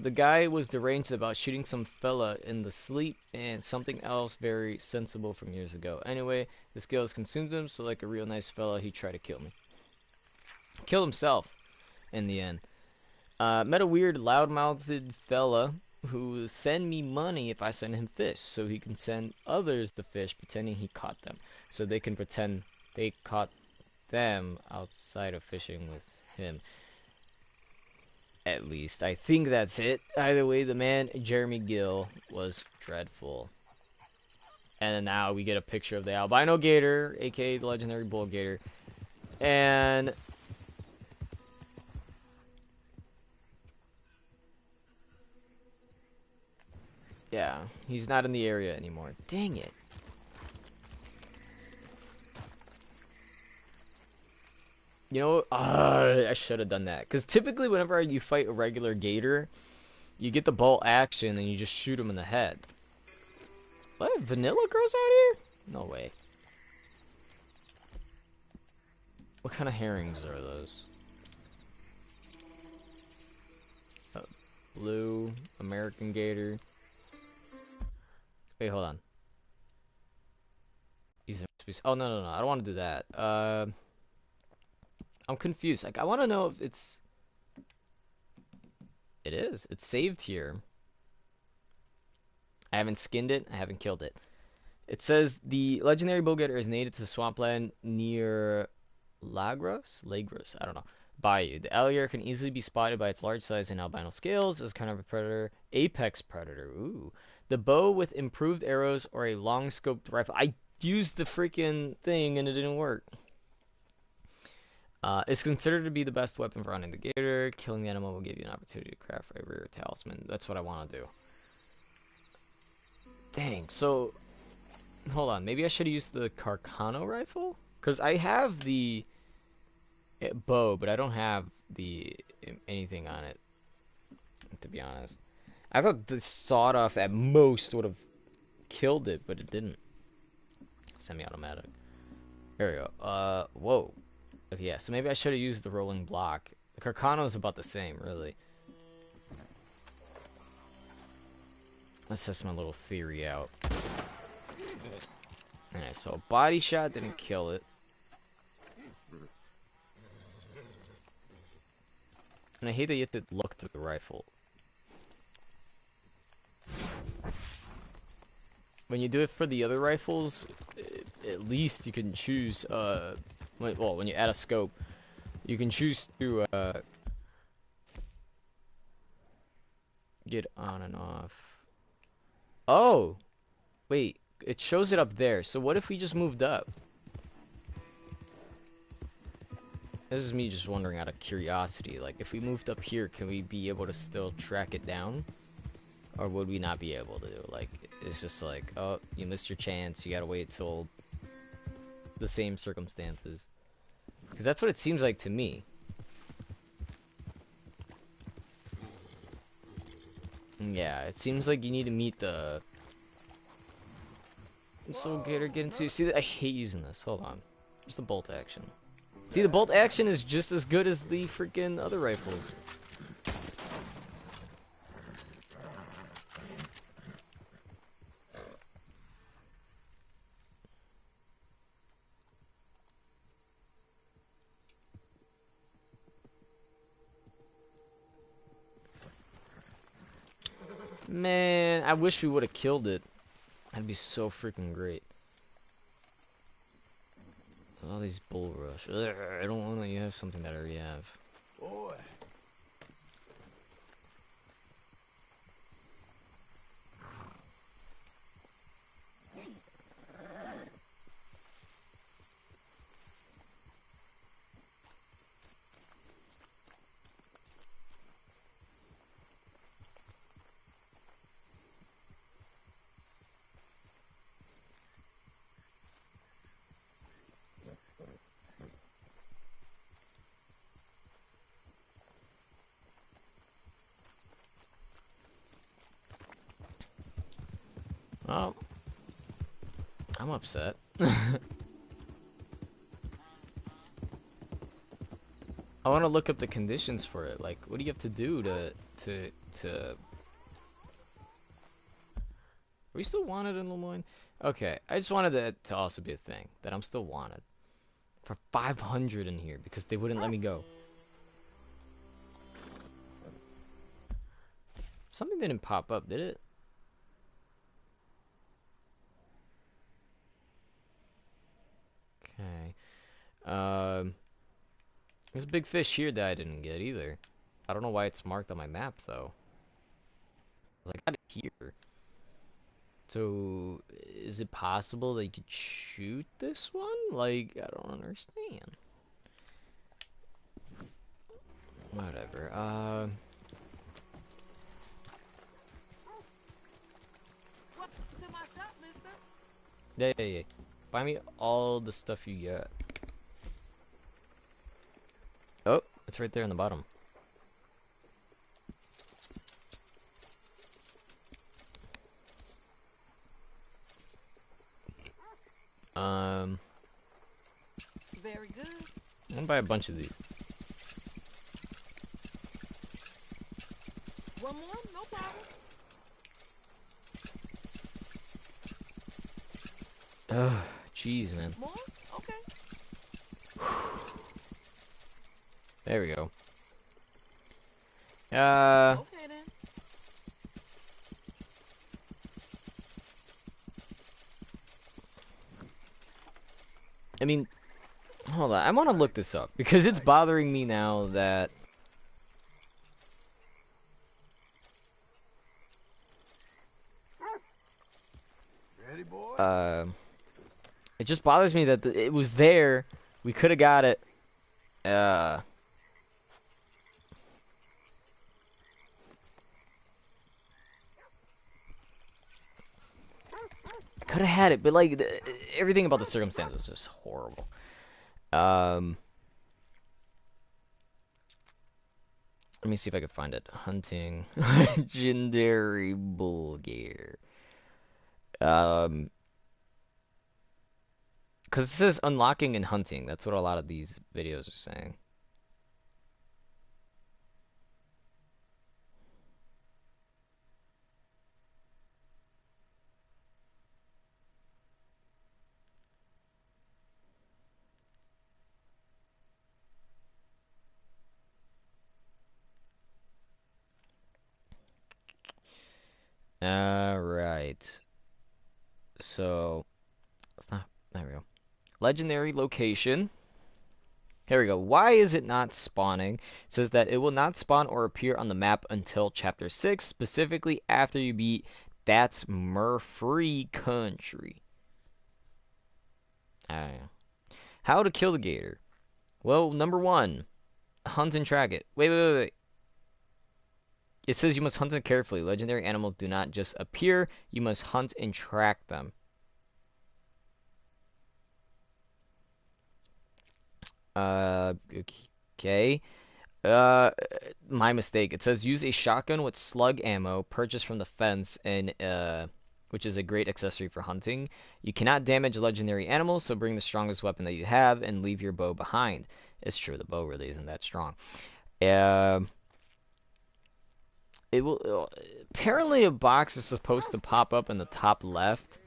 the guy was deranged about shooting some fella in the sleep and something else very sensible from years ago. Anyway, this guilt has consumed him, so like a real nice fella, he tried to kill me. Killed himself in the end. Met a weird loud-mouthed fella who send me money if I send him fish, so he can send others the fish pretending he caught them, so they can pretend they caught them outside of fishing with him. At least I think that's it. Either way, the man Jeremy Gill was dreadful. And now we get a picture of the albino gator, aka the legendary bull gator. And yeah, he's not in the area anymore. Dang it. You know, I should have done that. Because typically whenever you fight a regular gator, you get the bolt action and you just shoot him in the head. What? Vanilla grows out here? No way. What kind of herrings are those? Blue, American gator. Wait, hold on. Oh, no, no, no. I don't want to do that. I'm confused. Like, I want to know if it's... It is. It's saved here. I haven't skinned it. I haven't killed it. It says the legendary bull gator is native to the swampland near Lagros? I don't know. Bayou. The alligator can easily be spotted by its large size and albino scales as kind of a predator. Apex predator. Ooh. The bow with improved arrows or a long scoped rifle. I used the freaking thing and it didn't work. It's considered to be the best weapon for hunting the gator. Killing the animal will give you an opportunity to craft a rare talisman. That's what I want to do. Dang, so... Hold on, maybe I should have used the Carcano rifle? Because I have the bow, but I don't have the anything on it, to be honest. I thought the sawed-off at most would have killed it, but it didn't. Semi-automatic. There we go. Whoa. Okay, yeah, so maybe I should have used the rolling block. The Carcano is about the same, really. Let's test my little theory out. Alright, so a body shot didn't kill it. And I hate that you have to look through the rifle. When you do it for the other rifles, at least you can choose, well, when you add a scope, you can choose to, get on and off. Oh! Wait, it shows it up there, so what if we just moved up? This is me just wondering out of curiosity, like, if we moved up here, can we be able to still track it down? Or would we not be able to? Like, it's just like, oh, you missed your chance, you gotta wait till the same circumstances. Because that's what it seems like to me. Yeah, it seems like you need to meet the... Soul Gator get into... See, I hate using this. Hold on. Just the bolt action. See, the bolt action is just as good as the freaking other rifles. Man, I wish we would have killed it. That'd be so freaking great. All these bull rush. Ugh, I don't want to let you have something that I already have. Boy. Well, I'm upset. I want to look up the conditions for it. Like, what do you have to do to... Are we still wanted in Lemoyne? Okay, I just wanted that to also be a thing, that I'm still wanted. For 500 in here, because they wouldn't let me go. Something didn't pop up, did it? Okay. There's a big fish here that I didn't get either. I don't know why it's marked on my map, though. I got it here. So, is it possible they could shoot this one? Like, I don't understand. Whatever. Welcome to my shop, mister. Yeah, yeah, yeah. Buy me all the stuff you got. Oh, it's right there in the bottom. Very good. I'm gonna buy a bunch of these. One more? No problem. Ugh, jeez, man. More? Okay. There we go. Okay then. I mean, hold on. I want to look this up because it's bothering me now that Ready, boy? it just bothers me that it was there. We could have got it. Could have had it, but like everything about the circumstance was just horrible. Let me see if I can find it. Hunting legendary bull gator. Because it says unlocking and hunting. That's what a lot of these videos are saying. Alright. So, stop. There we go. Legendary location. Here we go. Why is it not spawning? It says that it will not spawn or appear on the map until Chapter 6, specifically after you beat That's Murfree Country. How to kill the gator? Well, number 1, hunt and track it. Wait. It says you must hunt it carefully. Legendary animals do not just appear. You must hunt and track them. Okay. My mistake. It says use a shotgun with slug ammo purchased from the fence and which is a great accessory for hunting. You cannot damage legendary animals, so bring the strongest weapon that you have and leave your bow behind. It's true, the bow really isn't that strong. It will apparently a box is supposed to pop up in the top left.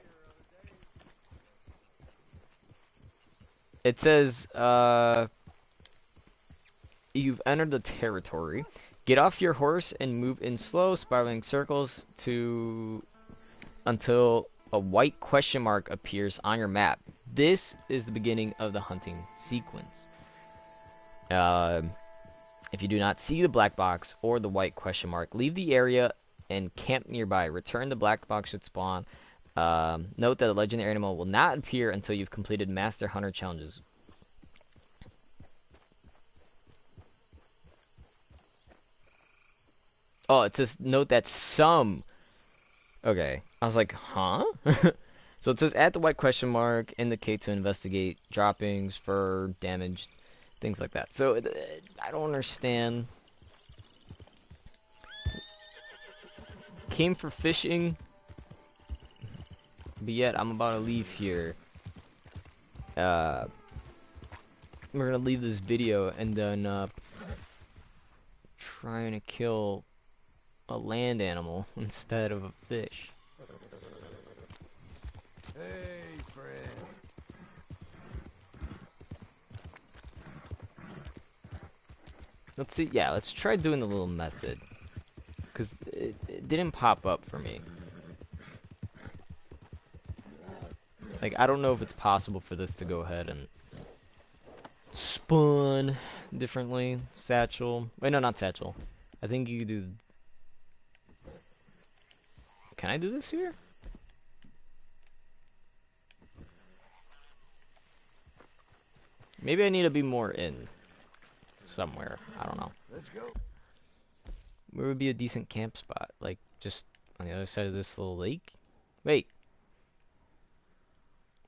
It says you've entered the territory. Get off your horse and move in slow, spiraling circles until a white question mark appears on your map. This is the beginning of the hunting sequence. If you do not see the black box or the white question mark, leave the area and camp nearby. Return the black box should spawn. Note that a legendary animal will not appear until you've completed Master Hunter challenges. Oh, it says note that some. Okay, I was like, huh? So it says at the white question mark, indicate to investigate droppings, fur, damage, things like that. So I don't understand. Came for fishing, but yet I'm about to leave here. We're gonna leave this video and then trying to kill a land animal instead of a fish. Hey, friend. Let's see. Yeah, let's try doing the little method. Because it didn't pop up for me. Like, I don't know if it's possible for this to go ahead and spawn differently. Satchel. Wait, no, not satchel. I think you could do... Can I do this here? Maybe I need to be more in somewhere. I don't know. Let's go. Where would be a decent camp spot? Like, just on the other side of this little lake? Wait.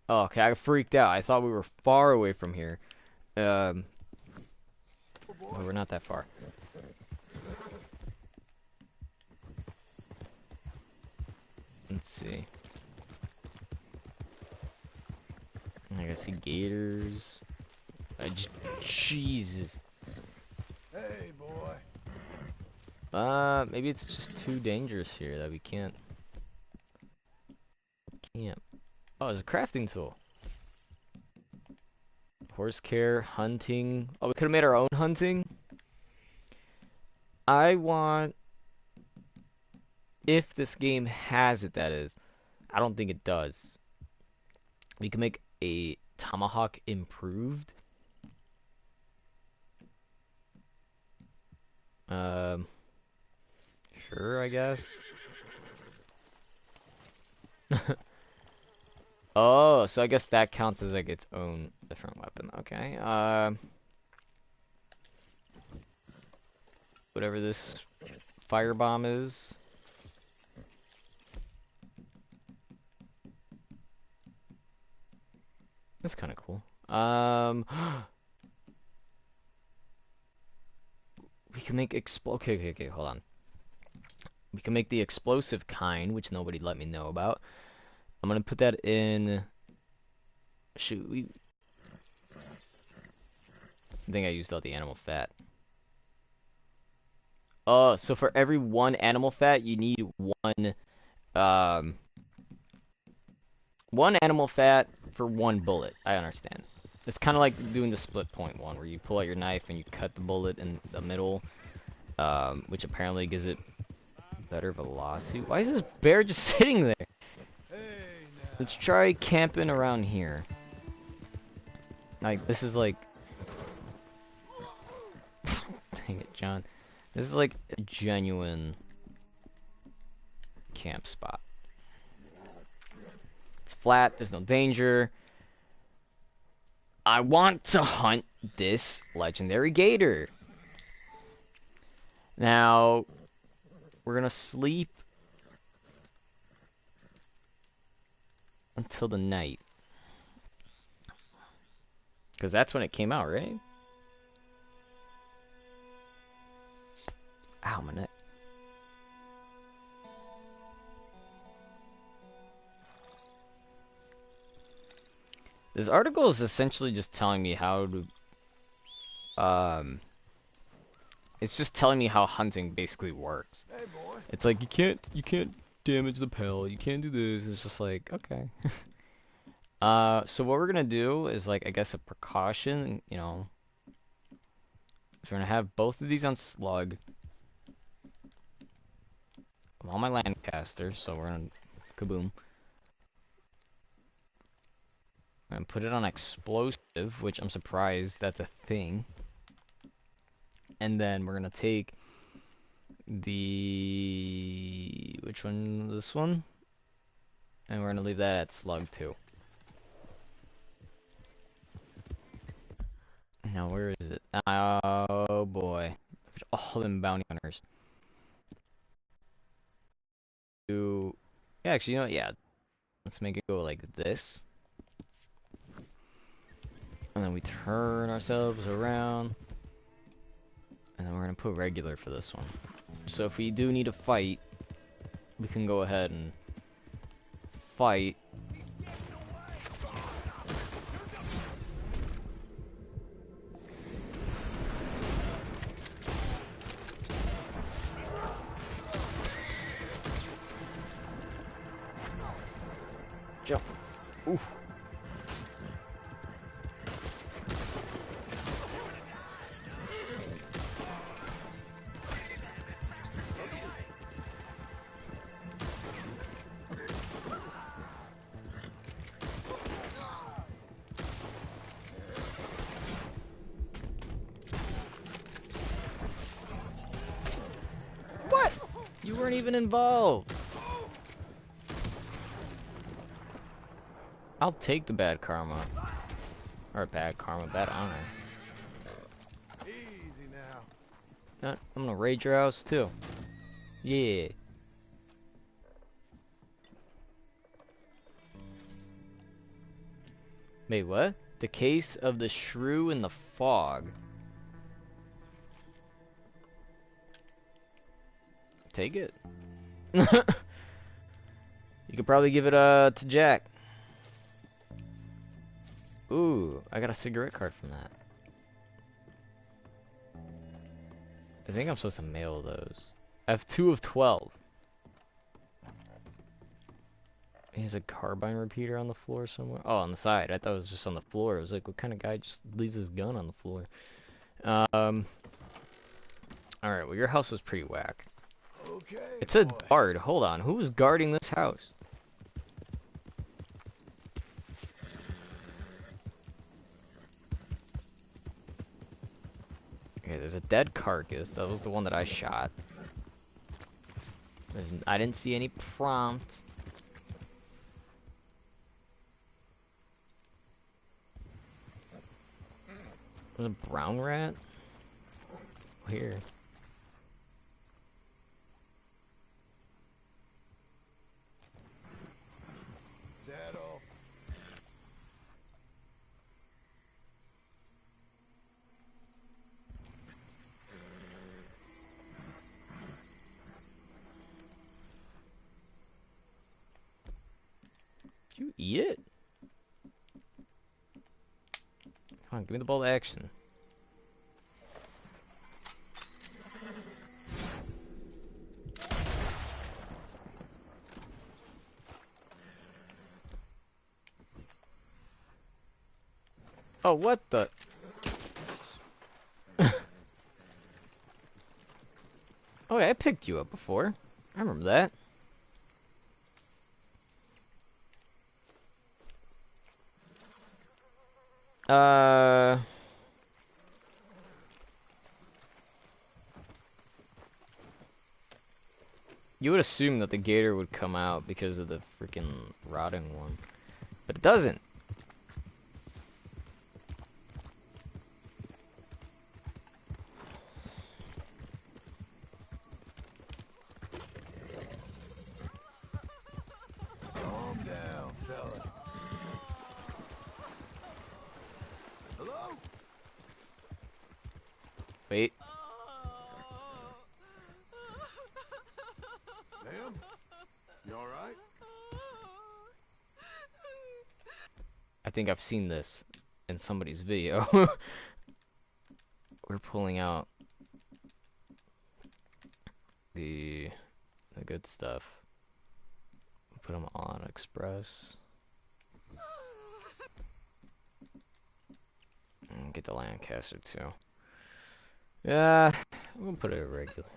Oh, okay, I freaked out. I thought we were far away from here. Oh, we're not that far. Let's see. I can see gators. Jesus. Hey, boy. Maybe it's just too dangerous here that we can't. Oh, there's a crafting tool. Horse care, hunting. Oh, we could have made our own hunting. I want, if this game has it, that is. I don't think it does. We can make a tomahawk improved. Sure, I guess. Oh, so I guess that counts as like its own different weapon. Okay. Whatever this firebomb is. That's kind of cool. We can make okay, hold on. We can make the explosive kind, which nobody let me know about. I'm gonna put that in. Shoot, I think I used all the animal fat. Oh, so for every one animal fat, you need one animal fat for one bullet. I understand. It's kind of like doing the split point one, where you pull out your knife and you cut the bullet in the middle, which apparently gives it better velocity. Why is this bear just sitting there? Let's try camping around here. Like, this is like... Dang it, John. This is like a genuine camp spot. It's flat, there's no danger. I want to hunt this legendary gator. Now, we're gonna sleep until the night. Because that's when it came out, right? Ow, my neck. This article is essentially just telling me how to... It's just telling me how hunting basically works. Hey, boy. It's like, you can't damage the pelt, you can't do this. It's just like, okay. So what we're gonna do is, like, I guess a precaution, you know. So we're gonna have both of these on slug. I'm on my Lancaster, so we're gonna kaboom. I'm gonna put it on explosive, which I'm surprised that's a thing. And then we're gonna take the... which one? This one? And we're gonna leave that at slug too. Now where is it? Oh boy. Look at all them bounty hunters. Yeah, actually, you know what? Yeah. Let's make it go like this. And then we turn ourselves around. And then we're gonna put regular for this one. So if we do need to fight, we can go ahead and fight. Jump. Oof. What? You weren't even involved. I'll take the bad karma. Or bad karma, bad honor. Easy now. I'm gonna raid your house too. Yeah. Wait, what? The case of the shrew in the fog. Take it. You could probably give it to Jack. Ooh, I got a cigarette card from that. I think I'm supposed to mail those. I have 2 of 12. He has a carbine repeater on the floor somewhere. Oh, on the side. I thought it was just on the floor. I was like, what kind of guy just leaves his gun on the floor? Alright, well, your house was pretty whack. Okay. It said boy. guard. Hold on. Who was guarding this house? Okay, there's a dead carcass. That was the one that I shot. I didn't see any prompt. There's a brown rat? Here. Saddle. Did you eat it? Come on, give me the ball to action. Oh, what the? Oh, yeah, I picked you up before. I remember that. You would assume that the gator would come out because of the freaking rotting one. But it doesn't. Calm down, fella. Hello? Wait. Ma'am? You alright? I think I've seen this in somebody's video. We're pulling out the good stuff. Put them on Express. And get the Lancaster too. Yeah, I'm gonna put it at regular.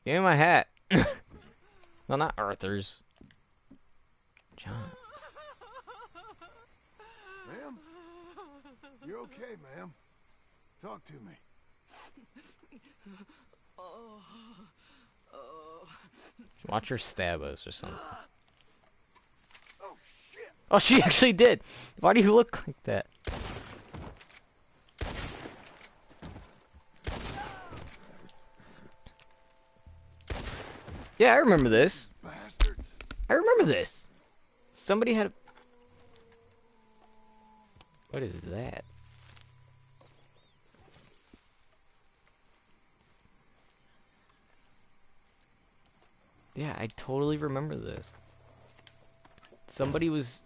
Give me my hat. No, not Arthur's. John. Ma'am? You're okay, ma'am. Talk to me. Watch her stab us or something. Oh, shit! Oh, she actually did. Why do you look like that? Yeah, I remember this. Bastards! I remember this. Somebody had a... What is that? Yeah, I totally remember this. Somebody was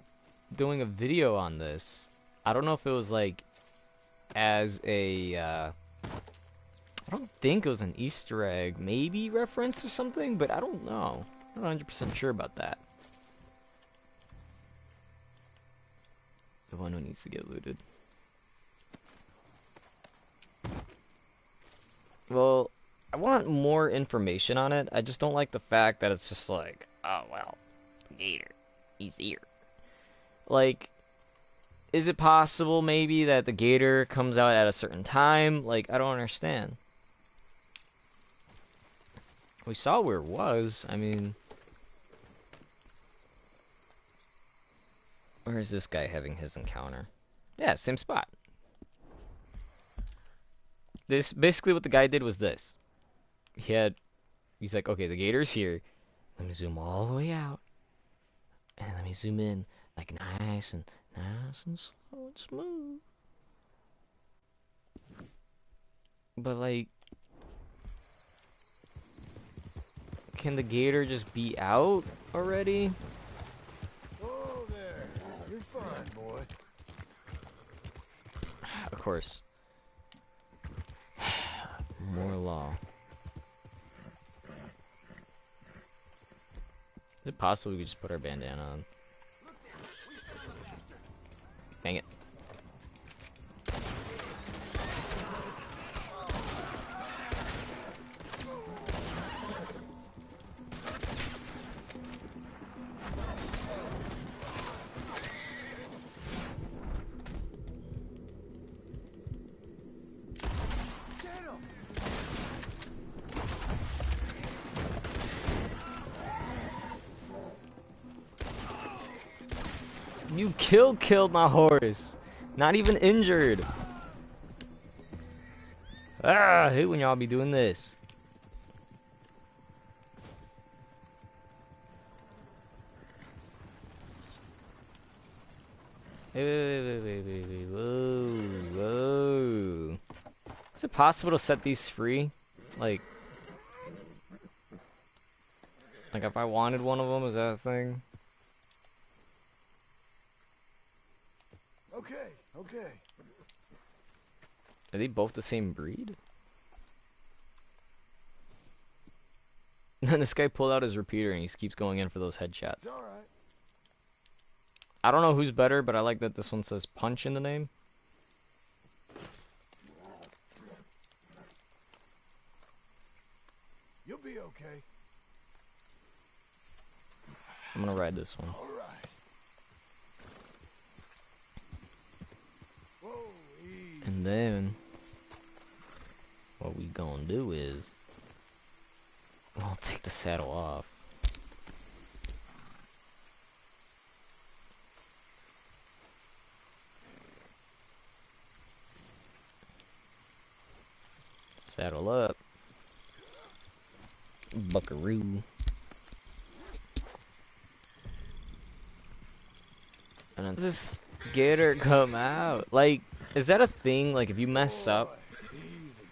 doing a video on this. I don't know if it was like as a I don't think it was an Easter egg, maybe reference or something, but I don't know. I'm not 100% sure about that. The one who needs to get looted. Well, I want more information on it. I just don't like the fact that it's just like, oh, well, Gator, he's here. Like, is it possible maybe that the Gator comes out at a certain time? Like, I don't understand. We saw where it was. I mean, Where is this guy having his encounter? Yeah, same spot. This basically what the guy did was this. He's like, okay, the gator's here. Let me zoom all the way out. And let me zoom in like nice and slow and smooth. But like, can the gator just be out already? Oh, there. You're fine, boy. Of course. More law. Is it possible we could just put our bandana on? Dang it. You killed my horse. Not even injured. Ah, I hate when y'all be doing this. Wait. Whoa. Is it possible to set these free? Like if I wanted one of them, is that a thing? Okay. Are they both the same breed? And this guy pulled out his repeater and he keeps going in for those headshots. It's all right. I don't know who's better, but I like that this one says punch in the name. You'll be okay. I'm gonna ride this one. All right. Whoa, easy. And then what we gonna do is I'll take the saddle off. Saddle up. Buckaroo. And then this gator come out. Like, is that a thing? Like, if you mess up? Easy.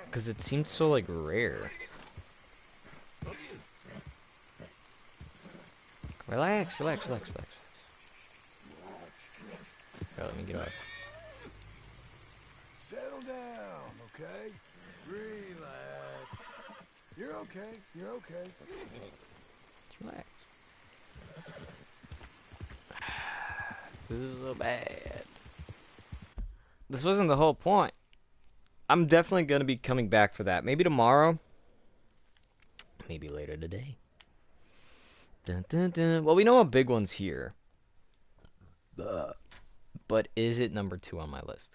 Because it seems so, like, rare. Relax. Here, let me get off. Settle down, okay? Relax. You're okay. Just relax. This is so bad. This wasn't the whole point. I'm definitely going to be coming back for that. Maybe tomorrow. Maybe later today. Dun, dun, dun. Well, we know a big one's here. But is it number 2 on my list?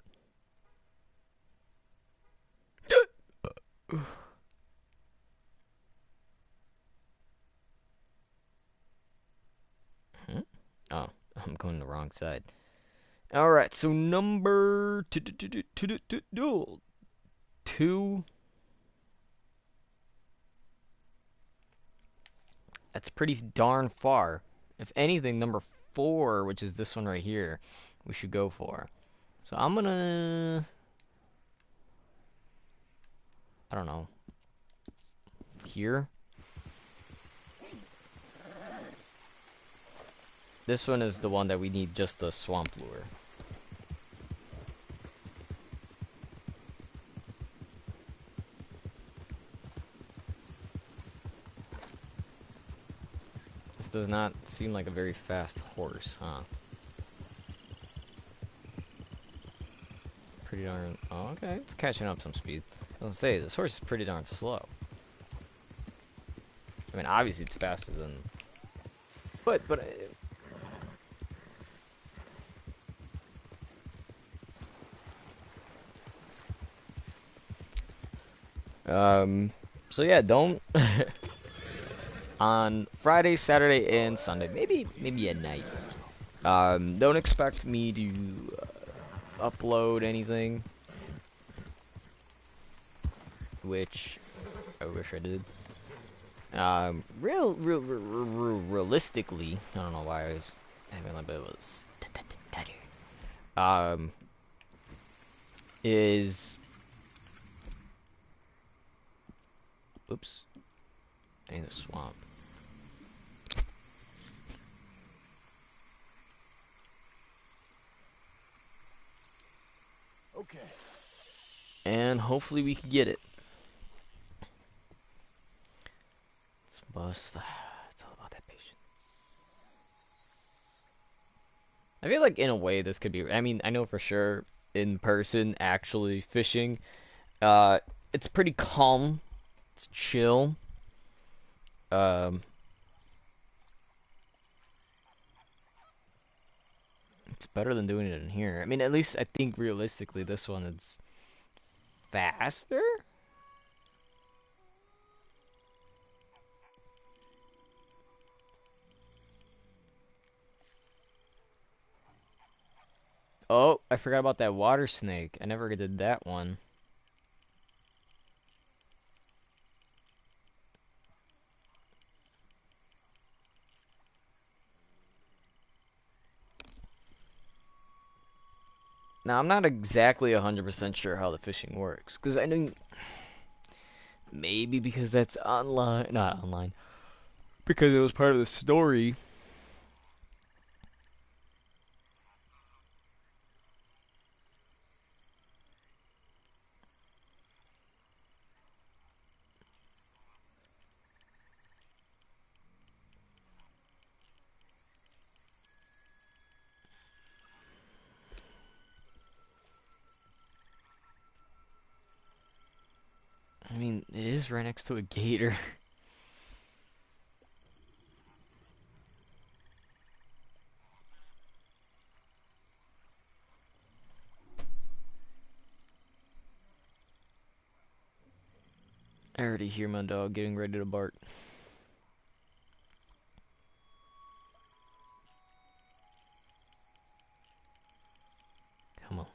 Oh, I'm going the wrong side. Alright, so number 2. That's pretty darn far. If anything, number 4, which is this one right here, we should go for. So I'm gonna... I don't know. Here? This one is the one that we need just the swamp lure. This does not seem like a very fast horse, huh? Pretty darn... Oh, okay, it's catching up some speed. I was gonna say, this horse is pretty darn slow. I mean, obviously it's faster than... But... So yeah, don't... on Friday, Saturday, and Sunday. Maybe at night. Don't expect me to upload anything, which I wish I did. Realistically, I don't know why I was having a little bit of a stutter. Is oops, I need the swamp. Okay. And hopefully we can get it. It's all about that patience. I feel like in a way this could be. I mean, I know for sure in person actually fishing. It's pretty calm. It's chill. Um, it's better than doing it in here. I mean, at least I think realistically this one is faster. Oh, I forgot about that water snake. I never did that one. Now, I'm not exactly 100% sure how the fishing works, because I know maybe because that's online, not online, because it was part of the story. I mean, it is right next to a gator. I already hear my dog getting ready to bark. Come on.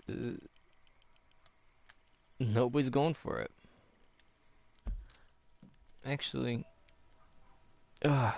Uh, Nobody's going for it. Actually, ugh.